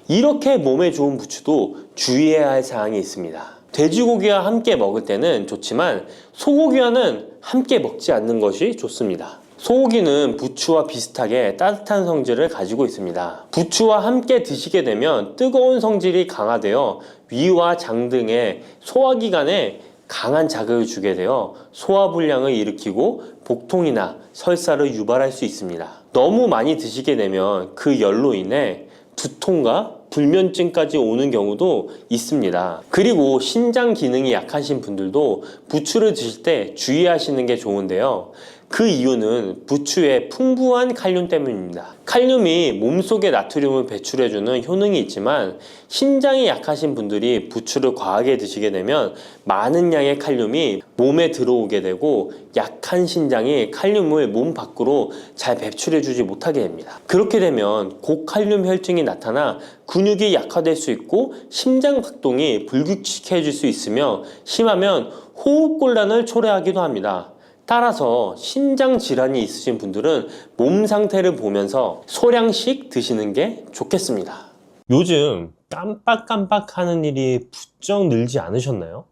이렇게 몸에 좋은 부추도 주의해야 할 사항이 있습니다. 돼지고기와 함께 먹을 때는 좋지만 소고기와는 함께 먹지 않는 것이 좋습니다. 소고기는 부추와 비슷하게 따뜻한 성질을 가지고 있습니다. 부추와 함께 드시게 되면 뜨거운 성질이 강화되어 위와 장 등의 소화기관에 강한 자극을 주게 되어 소화불량을 일으키고 복통이나 설사를 유발할 수 있습니다. 너무 많이 드시게 되면 그 열로 인해 두통과 불면증까지 오는 경우도 있습니다. 그리고 신장 기능이 약하신 분들도 부추를 드실 때 주의하시는 게 좋은데요. 그 이유는 부추의 풍부한 칼륨 때문입니다. 칼륨이 몸속에 나트륨을 배출해주는 효능이 있지만 신장이 약하신 분들이 부추를 과하게 드시게 되면 많은 양의 칼륨이 몸에 들어오게 되고 약한 신장이 칼륨을 몸 밖으로 잘 배출해주지 못하게 됩니다. 그렇게 되면 고칼륨 혈증이 나타나 근육이 약화될 수 있고 심장 박동이 불규칙해질 수 있으며 심하면 호흡곤란을 초래하기도 합니다. 따라서 신장 질환이 있으신 분들은 몸 상태를 보면서 소량씩 드시는 게 좋겠습니다. 요즘 깜빡깜빡 하는 일이 부쩍 늘지 않으셨나요?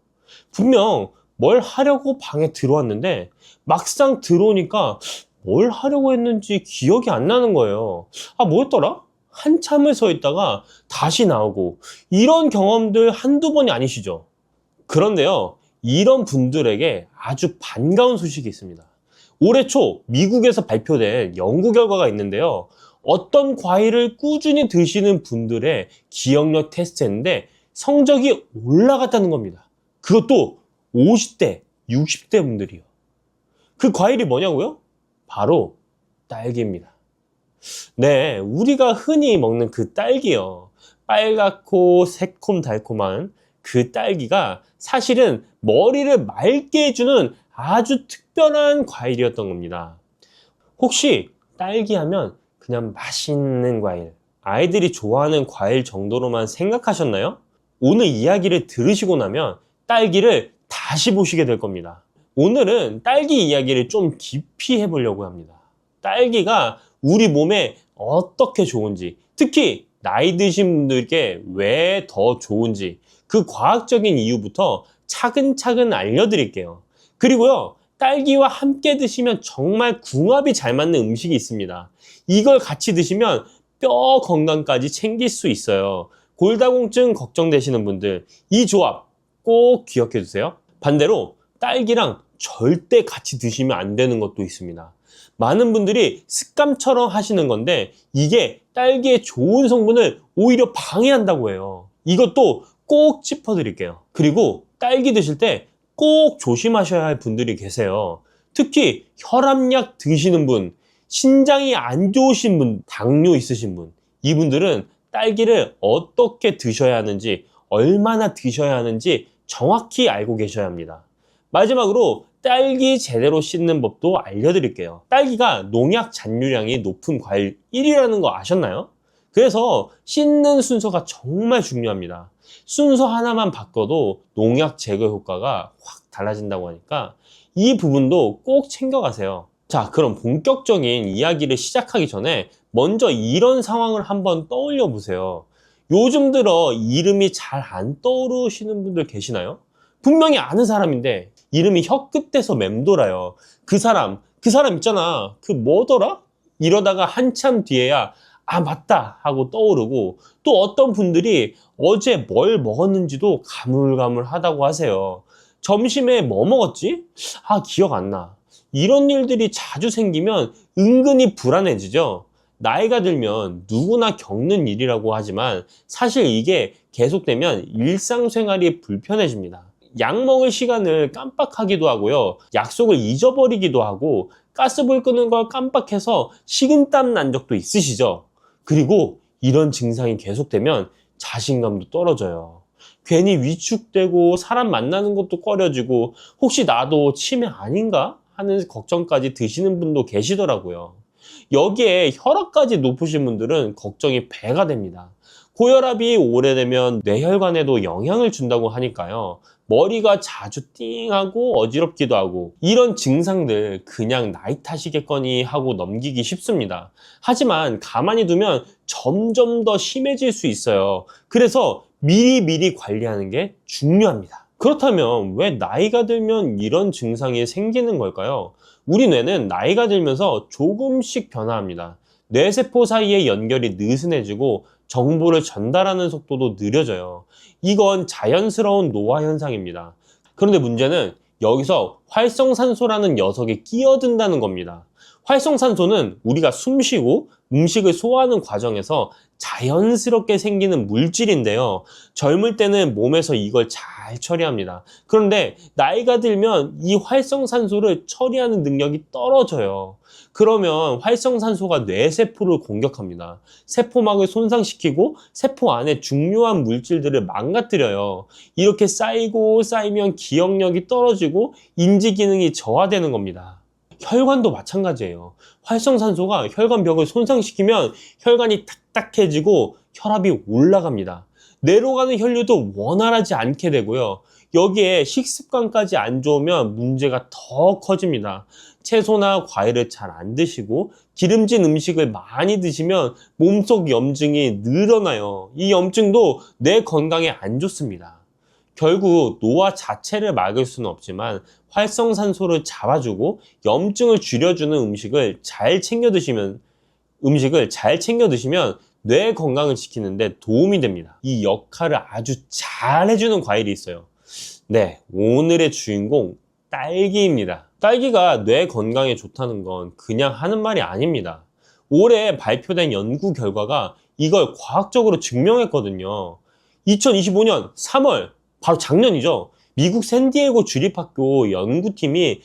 분명 뭘 하려고 방에 들어왔는데 막상 들어오니까 뭘 하려고 했는지 기억이 안 나는 거예요. 뭐였더라? 한참을 서 있다가 다시 나오고 이런 경험들 한두 번이 아니시죠? 그런데요, 이런 분들에게 아주 반가운 소식이 있습니다. 올해 초 미국에서 발표된 연구 결과가 있는데요. 어떤 과일을 꾸준히 드시는 분들의 기억력 테스트했는데 성적이 올라갔다는 겁니다. 그것도 50대, 60대 분들이요. 그 과일이 뭐냐고요? 바로 딸기입니다. 네, 우리가 흔히 먹는 그 딸기요. 빨갛고 새콤달콤한 그 딸기가 사실은 머리를 맑게 해주는 아주 특별한 과일이었던 겁니다. 혹시 딸기 하면 그냥 맛있는 과일, 아이들이 좋아하는 과일 정도로만 생각하셨나요? 오늘 이야기를 들으시고 나면 딸기를 다시 보시게 될 겁니다. 오늘은 딸기 이야기를 좀 깊이 해보려고 합니다. 딸기가 우리 몸에 어떻게 좋은지, 특히 나이 드신 분들께 왜 더 좋은지 그 과학적인 이유부터 차근차근 알려드릴게요. 그리고요, 딸기와 함께 드시면 정말 궁합이 잘 맞는 음식이 있습니다. 이걸 같이 드시면 뼈 건강까지 챙길 수 있어요. 골다공증 걱정되시는 분들, 이 조합 꼭 기억해 주세요. 반대로 딸기랑 절대 같이 드시면 안 되는 것도 있습니다. 많은 분들이 습관처럼 하시는 건데 이게 딸기의 좋은 성분을 오히려 방해한다고 해요. 이것도 꼭 짚어드릴게요. 그리고 딸기 드실 때 꼭 조심하셔야 할 분들이 계세요. 특히 혈압약 드시는 분, 신장이 안 좋으신 분, 당뇨 있으신 분, 이분들은 딸기를 어떻게 드셔야 하는지, 얼마나 드셔야 하는지 정확히 알고 계셔야 합니다. 마지막으로 딸기 제대로 씻는 법도 알려드릴게요. 딸기가 농약 잔류량이 높은 과일 1위라는 거 아셨나요? 그래서 씻는 순서가 정말 중요합니다. 순서 하나만 바꿔도 농약 제거 효과가 확 달라진다고 하니까 이 부분도 꼭 챙겨가세요. 자, 그럼 본격적인 이야기를 시작하기 전에 먼저 이런 상황을 한번 떠올려 보세요. 요즘 들어 이름이 잘 안 떠오르시는 분들 계시나요? 분명히 아는 사람인데 이름이 혀끝에서 맴돌아요. 그 사람 있잖아. 그 뭐더라? 이러다가 한참 뒤에야 아 맞다 하고 떠오르고, 또 어떤 분들이 어제 뭘 먹었는지도 가물가물하다고 하세요. 점심에 뭐 먹었지? 아 기억 안 나. 이런 일들이 자주 생기면 은근히 불안해지죠. 나이가 들면 누구나 겪는 일이라고 하지만 사실 이게 계속되면 일상생활이 불편해집니다. 약 먹을 시간을 깜빡하기도 하고요. 약속을 잊어버리기도 하고 가스불 끄는 걸 깜빡해서 식은땀 난 적도 있으시죠? 그리고 이런 증상이 계속되면 자신감도 떨어져요. 괜히 위축되고 사람 만나는 것도 꺼려지고 혹시 나도 치매 아닌가 하는 걱정까지 드시는 분도 계시더라고요. 여기에 혈압까지 높으신 분들은 걱정이 배가 됩니다. 고혈압이 오래되면 뇌혈관에도 영향을 준다고 하니까요. 머리가 자주 띵하고 어지럽기도 하고, 이런 증상들 그냥 나이 탓이겠거니 하고 넘기기 쉽습니다. 하지만 가만히 두면 점점 더 심해질 수 있어요. 그래서 미리미리 관리하는 게 중요합니다. 그렇다면 왜 나이가 들면 이런 증상이 생기는 걸까요? 우리 뇌는 나이가 들면서 조금씩 변화합니다. 뇌세포 사이의 연결이 느슨해지고 정보를 전달하는 속도도 느려져요. 이건 자연스러운 노화 현상입니다. 그런데 문제는 여기서 활성산소라는 녀석이 끼어든다는 겁니다. 활성산소는 우리가 숨 쉬고 음식을 소화하는 과정에서 자연스럽게 생기는 물질인데요. 젊을 때는 몸에서 이걸 잘 처리합니다. 그런데 나이가 들면 이 활성산소를 처리하는 능력이 떨어져요. 그러면 활성산소가 뇌세포를 공격합니다. 세포막을 손상시키고 세포 안에 중요한 물질들을 망가뜨려요. 이렇게 쌓이면 기억력이 떨어지고 인지 기능이 저하되는 겁니다. 혈관도 마찬가지예요. 활성산소가 혈관벽을 손상시키면 혈관이 딱딱해지고 혈압이 올라갑니다. 뇌로 가는 혈류도 원활하지 않게 되고요. 여기에 식습관까지 안 좋으면 문제가 더 커집니다. 채소나 과일을 잘 안 드시고 기름진 음식을 많이 드시면 몸속 염증이 늘어나요. 이 염증도 뇌 건강에 안 좋습니다. 결국 노화 자체를 막을 수는 없지만 활성산소를 잡아주고 염증을 줄여주는 음식을 잘 챙겨 드시면 뇌 건강을 지키는 데 도움이 됩니다. 이 역할을 아주 잘 해주는 과일이 있어요. 네, 오늘의 주인공 딸기입니다. 딸기가 뇌 건강에 좋다는 건 그냥 하는 말이 아닙니다. 올해 발표된 연구 결과가 이걸 과학적으로 증명했거든요. 2025년 3월, 바로 작년이죠. 미국 샌디에고 주립학교 연구팀이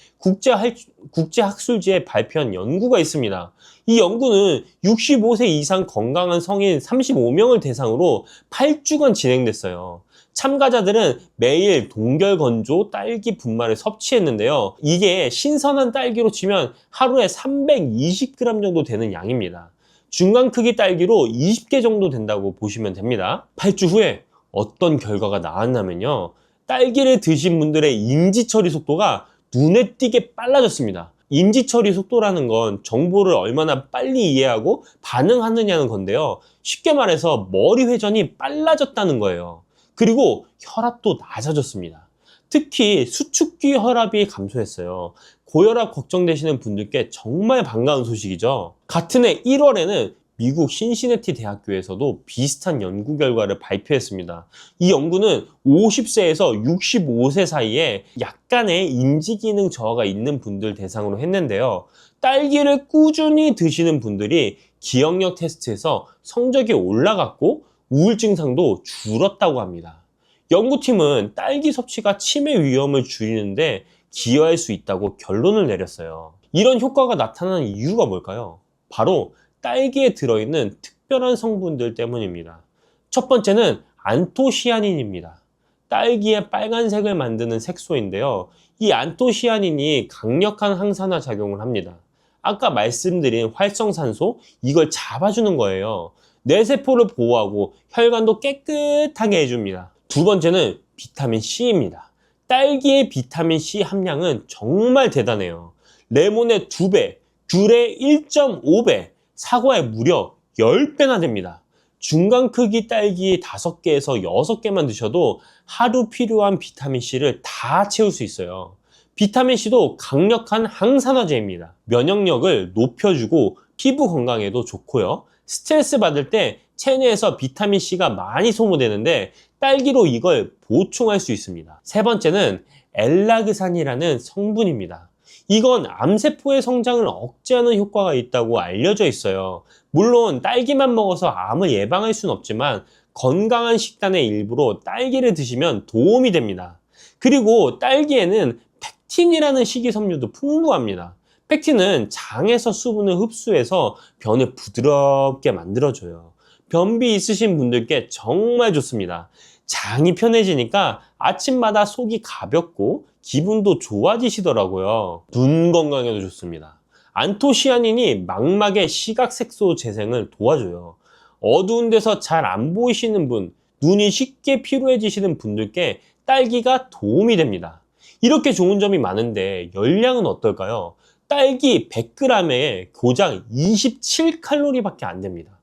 국제학술지에 발표한 연구가 있습니다. 이 연구는 65세 이상 건강한 성인 35명을 대상으로 8주간 진행됐어요. 참가자들은 매일 동결건조 딸기 분말을 섭취했는데요. 이게 신선한 딸기로 치면 하루에 320g 정도 되는 양입니다. 중간 크기 딸기로 20개 정도 된다고 보시면 됩니다. 8주 후에 어떤 결과가 나왔냐면요. 딸기를 드신 분들의 인지 처리 속도가 눈에 띄게 빨라졌습니다. 인지 처리 속도라는 건 정보를 얼마나 빨리 이해하고 반응하느냐는 건데요. 쉽게 말해서 머리 회전이 빨라졌다는 거예요. 그리고 혈압도 낮아졌습니다. 특히 수축기 혈압이 감소했어요. 고혈압 걱정되시는 분들께 정말 반가운 소식이죠. 같은 해 1월에는 미국 신시내티 대학교에서도 비슷한 연구 결과를 발표했습니다. 이 연구는 50세에서 65세 사이에 약간의 인지기능 저하가 있는 분들 대상으로 했는데요. 딸기를 꾸준히 드시는 분들이 기억력 테스트에서 성적이 올라갔고 우울증 상도 줄었다고 합니다. 연구팀은 딸기 섭취가 치매 위험을 줄이는데 기여할 수 있다고 결론을 내렸어요. 이런 효과가 나타나는 이유가 뭘까요? 바로 딸기에 들어있는 특별한 성분들 때문입니다. 첫 번째는 안토시아닌입니다. 딸기의 빨간색을 만드는 색소인데요. 이 안토시아닌이 강력한 항산화 작용을 합니다. 아까 말씀드린 활성산소, 이걸 잡아주는 거예요. 뇌세포를 보호하고 혈관도 깨끗하게 해줍니다. 두 번째는 비타민 C입니다. 딸기의 비타민 C 함량은 정말 대단해요. 레몬의 2배, 귤의 1.5배, 사과의 무려 10배나 됩니다. 중간 크기 딸기 5개에서 6개만 드셔도 하루 필요한 비타민 C를 다 채울 수 있어요. 비타민 C도 강력한 항산화제입니다. 면역력을 높여주고 피부 건강에도 좋고요. 스트레스 받을 때 체내에서 비타민 C가 많이 소모되는데 딸기로 이걸 보충할 수 있습니다. 세 번째는 엘라그산이라는 성분입니다. 이건 암세포의 성장을 억제하는 효과가 있다고 알려져 있어요. 물론 딸기만 먹어서 암을 예방할 수는 없지만 건강한 식단의 일부로 딸기를 드시면 도움이 됩니다. 그리고 딸기에는 펙틴이라는 식이섬유도 풍부합니다. 펙틴은 장에서 수분을 흡수해서 변을 부드럽게 만들어줘요. 변비 있으신 분들께 정말 좋습니다. 장이 편해지니까 아침마다 속이 가볍고 기분도 좋아지시더라고요. 눈 건강에도 좋습니다. 안토시아닌이 망막의 시각색소 재생을 도와줘요. 어두운 데서 잘 안 보이시는 분, 눈이 쉽게 피로해지시는 분들께 딸기가 도움이 됩니다. 이렇게 좋은 점이 많은데 열량은 어떨까요? 딸기 100g에 고작 27칼로리밖에 안 됩니다.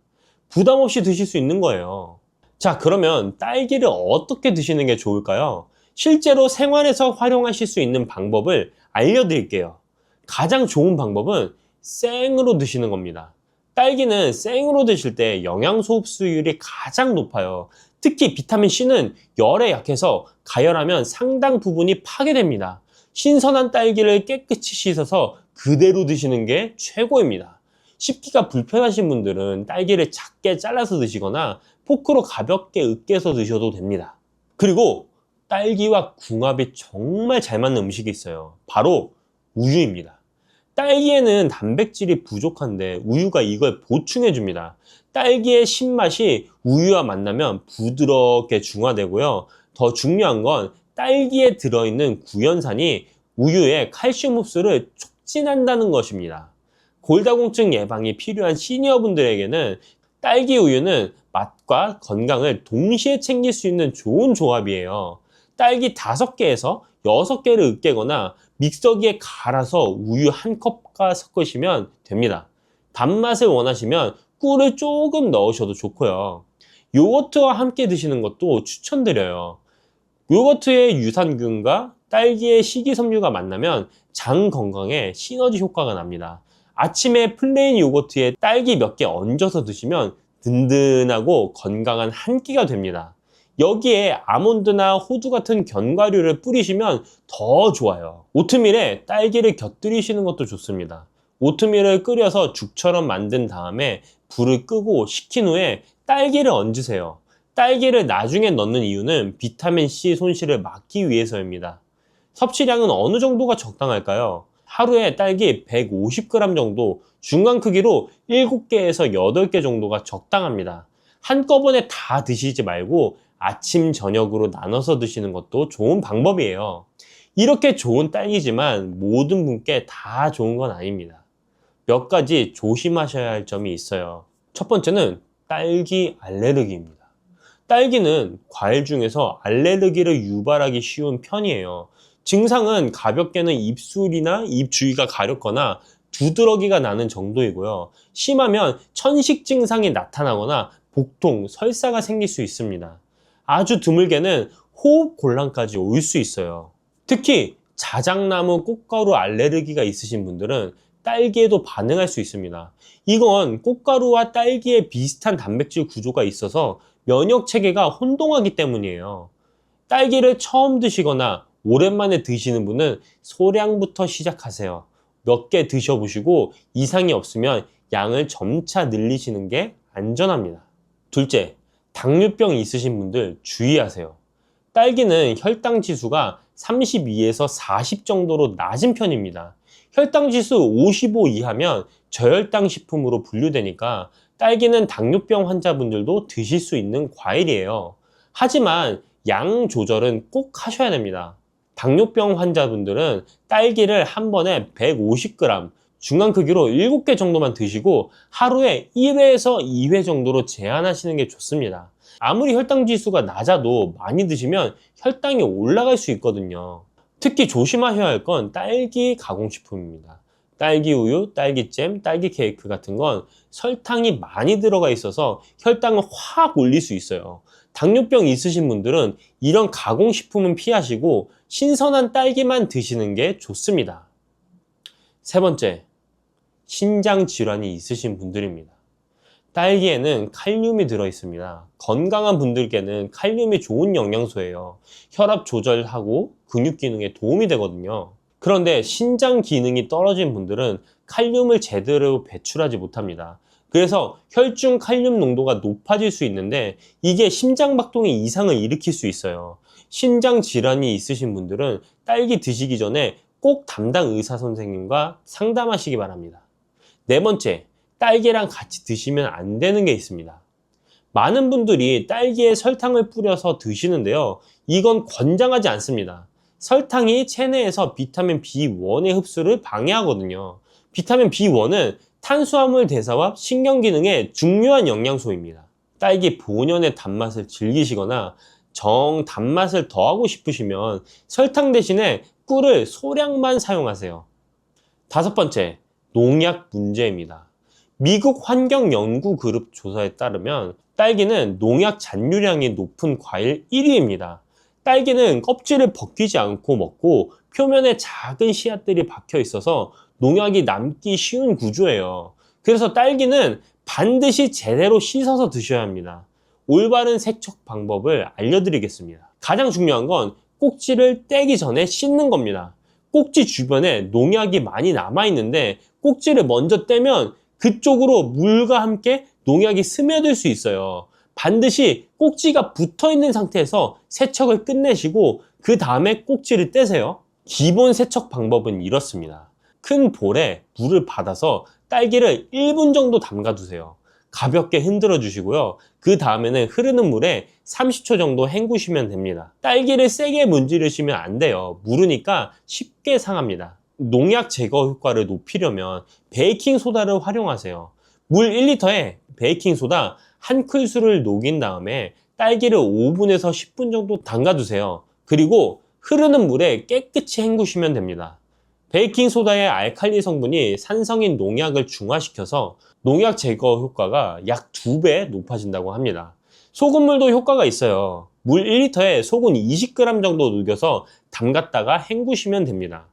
부담 없이 드실 수 있는 거예요. 자, 그러면 딸기를 어떻게 드시는 게 좋을까요? 실제로 생활에서 활용하실 수 있는 방법을 알려드릴게요. 가장 좋은 방법은 생으로 드시는 겁니다. 딸기는 생으로 드실 때 영양소 흡수율이 가장 높아요. 특히 비타민 C는 열에 약해서 가열하면 상당 부분이 파괴됩니다. 신선한 딸기를 깨끗이 씻어서 그대로 드시는 게 최고입니다. 씹기가 불편하신 분들은 딸기를 작게 잘라서 드시거나 포크로 가볍게 으깨서 드셔도 됩니다. 그리고 딸기와 궁합이 정말 잘 맞는 음식이 있어요. 바로 우유입니다. 딸기에는 단백질이 부족한데 우유가 이걸 보충해 줍니다. 딸기의 신맛이 우유와 만나면 부드럽게 중화되고요. 더 중요한 건 딸기에 들어있는 구연산이 우유의 칼슘 흡수를 촉진한다는 것입니다. 골다공증 예방이 필요한 시니어분들에게는 딸기 우유는 맛과 건강을 동시에 챙길 수 있는 좋은 조합이에요. 딸기 5개에서 6개를 으깨거나 믹서기에 갈아서 우유 1컵과 섞으시면 됩니다. 단맛을 원하시면 꿀을 조금 넣으셔도 좋고요. 요거트와 함께 드시는 것도 추천드려요. 요거트의 유산균과 딸기의 식이섬유가 만나면 장 건강에 시너지 효과가 납니다. 아침에 플레인 요거트에 딸기 몇 개 얹어서 드시면 든든하고 건강한 한 끼가 됩니다. 여기에 아몬드나 호두 같은 견과류를 뿌리시면 더 좋아요. 오트밀에 딸기를 곁들이시는 것도 좋습니다. 오트밀을 끓여서 죽처럼 만든 다음에 불을 끄고 식힌 후에 딸기를 얹으세요. 딸기를 나중에 넣는 이유는 비타민C 손실을 막기 위해서입니다. 섭취량은 어느 정도가 적당할까요? 하루에 딸기 150g 정도, 중간 크기로 7개에서 8개 정도가 적당합니다. 한꺼번에 다 드시지 말고 아침, 저녁으로 나눠서 드시는 것도 좋은 방법이에요. 이렇게 좋은 딸기지만 모든 분께 다 좋은 건 아닙니다. 몇 가지 조심하셔야 할 점이 있어요. 첫 번째는 딸기 알레르기입니다. 딸기는 과일 중에서 알레르기를 유발하기 쉬운 편이에요. 증상은 가볍게는 입술이나 입 주위가 가렵거나 두드러기가 나는 정도이고요. 심하면 천식 증상이 나타나거나 복통, 설사가 생길 수 있습니다. 아주 드물게는 호흡 곤란까지 올 수 있어요. 특히 자작나무 꽃가루 알레르기가 있으신 분들은 딸기에도 반응할 수 있습니다. 이건 꽃가루와 딸기에 비슷한 단백질 구조가 있어서 면역 체계가 혼동하기 때문이에요. 딸기를 처음 드시거나 오랜만에 드시는 분은 소량부터 시작하세요. 몇 개 드셔보시고 이상이 없으면 양을 점차 늘리시는 게 안전합니다. 둘째, 당뇨병 있으신 분들 주의하세요. 딸기는 혈당 지수가 32에서 40 정도로 낮은 편입니다. 혈당 지수 55 이하면 저혈당 식품으로 분류되니까 딸기는 당뇨병 환자분들도 드실 수 있는 과일이에요. 하지만 양 조절은 꼭 하셔야 됩니다. 당뇨병 환자분들은 딸기를 한 번에 150g, 중간 크기로 7개 정도만 드시고 하루에 1회에서 2회 정도로 제한하시는 게 좋습니다. 아무리 혈당 지수가 낮아도 많이 드시면 혈당이 올라갈 수 있거든요. 특히 조심하셔야 할 건 딸기 가공식품입니다. 딸기 우유, 딸기잼, 딸기 케이크 같은 건 설탕이 많이 들어가 있어서 혈당을 확 올릴 수 있어요. 당뇨병 있으신 분들은 이런 가공식품은 피하시고 신선한 딸기만 드시는 게 좋습니다. 세 번째, 신장 질환이 있으신 분들입니다. 딸기에는 칼륨이 들어있습니다. 건강한 분들께는 칼륨이 좋은 영양소예요. 혈압 조절하고 근육 기능에 도움이 되거든요. 그런데 신장 기능이 떨어진 분들은 칼륨을 제대로 배출하지 못합니다. 그래서 혈중 칼륨 농도가 높아질 수 있는데 이게 심장박동에 이상을 일으킬 수 있어요. 신장 질환이 있으신 분들은 딸기 드시기 전에 꼭 담당 의사 선생님과 상담하시기 바랍니다. 네 번째, 딸기랑 같이 드시면 안 되는 게 있습니다. 많은 분들이 딸기에 설탕을 뿌려서 드시는데요. 이건 권장하지 않습니다. 설탕이 체내에서 비타민 B1의 흡수를 방해하거든요. 비타민 B1은 탄수화물 대사와 신경 기능에 중요한 영양소입니다. 딸기 본연의 단맛을 즐기시거나 정 단맛을 더하고 싶으시면 설탕 대신에 꿀을 소량만 사용하세요. 다섯 번째, 농약 문제입니다. 미국 환경연구그룹 조사에 따르면 딸기는 농약 잔류량이 높은 과일 1위입니다. 딸기는 껍질을 벗기지 않고 먹고 표면에 작은 씨앗들이 박혀 있어서 농약이 남기 쉬운 구조예요. 그래서 딸기는 반드시 제대로 씻어서 드셔야 합니다. 올바른 세척 방법을 알려드리겠습니다. 가장 중요한 건 꼭지를 떼기 전에 씻는 겁니다. 꼭지 주변에 농약이 많이 남아있는데 꼭지를 먼저 떼면 그쪽으로 물과 함께 농약이 스며들 수 있어요. 반드시 꼭지가 붙어있는 상태에서 세척을 끝내시고 그 다음에 꼭지를 떼세요. 기본 세척 방법은 이렇습니다. 큰 볼에 물을 받아서 딸기를 1분 정도 담가 두세요. 가볍게 흔들어 주시고요. 그 다음에는 흐르는 물에 30초 정도 헹구시면 됩니다. 딸기를 세게 문지르시면 안 돼요. 무르니까 쉽게 상합니다. 농약 제거 효과를 높이려면 베이킹소다를 활용하세요. 물 1리터에 베이킹소다 한 큰술을 녹인 다음에 딸기를 5분에서 10분 정도 담가두세요. 그리고 흐르는 물에 깨끗이 헹구시면 됩니다. 베이킹소다의 알칼리 성분이 산성인 농약을 중화시켜서 농약 제거 효과가 약 2배 높아진다고 합니다. 소금물도 효과가 있어요. 물 1리터에 소금 20g 정도 녹여서 담갔다가 헹구시면 됩니다.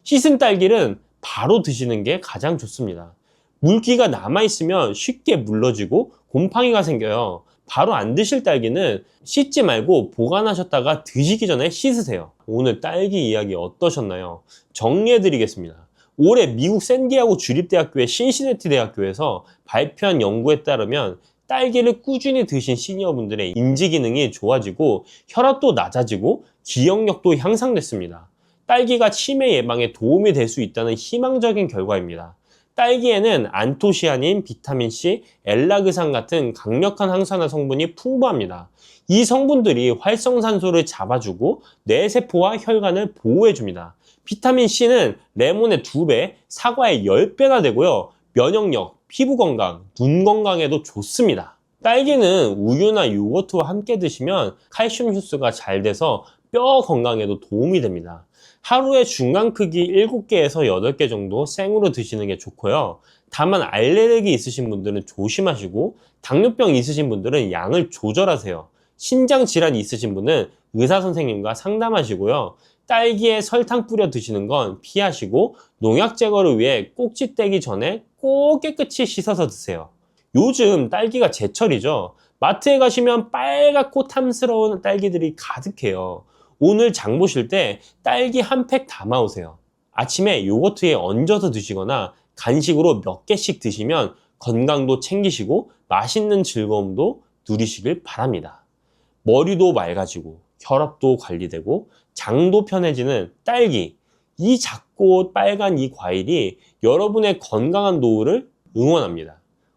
씻은 딸기는 바로 드시는 게 가장 좋습니다. 물기가 남아있으면 쉽게 물러지고 곰팡이가 생겨요. 바로 안 드실 딸기는 씻지 말고 보관하셨다가 드시기 전에 씻으세요. 오늘 딸기 이야기 어떠셨나요? 정리해드리겠습니다. 올해 미국 샌디아고 주립대학교의 신시내티 대학교에서 발표한 연구에 따르면 딸기를 꾸준히 드신 시니어분들의 인지 기능이 좋아지고 혈압도 낮아지고 기억력도 향상됐습니다. 딸기가 치매 예방에 도움이 될 수 있다는 희망적인 결과입니다. 딸기에는 안토시아닌, 비타민C, 엘라그산 같은 강력한 항산화 성분이 풍부합니다. 이 성분들이 활성산소를 잡아주고 뇌세포와 혈관을 보호해줍니다. 비타민C는 레몬의 2배, 사과의 10배나 되고요. 면역력, 피부 건강, 눈 건강에도 좋습니다. 딸기는 우유나 요거트와 함께 드시면 칼슘 흡수가 잘 돼서 뼈 건강에도 도움이 됩니다. 하루에 중간 크기 7개에서 8개 정도 생으로 드시는 게 좋고요. 다만 알레르기 있으신 분들은 조심하시고 당뇨병 있으신 분들은 양을 조절하세요. 신장 질환이 있으신 분은 의사 선생님과 상담하시고요. 딸기에 설탕 뿌려 드시는 건 피하시고 농약 제거를 위해 꼭지 떼기 전에 꼭 깨끗이 씻어서 드세요. 요즘 딸기가 제철이죠. 마트에 가시면 빨갛고 탐스러운 딸기들이 가득해요. 오늘 장 보실 때 딸기 한 팩 담아오세요. 아침에 요거트에 얹어서 드시거나 간식으로 몇 개씩 드시면 건강도 챙기시고 맛있는 즐거움도 누리시길 바랍니다. 머리도 맑아지고 혈압도 관리되고 장도 편해지는 딸기. 이 작고 빨간 이 과일이 여러분의 건강한 노후를 응원합니다.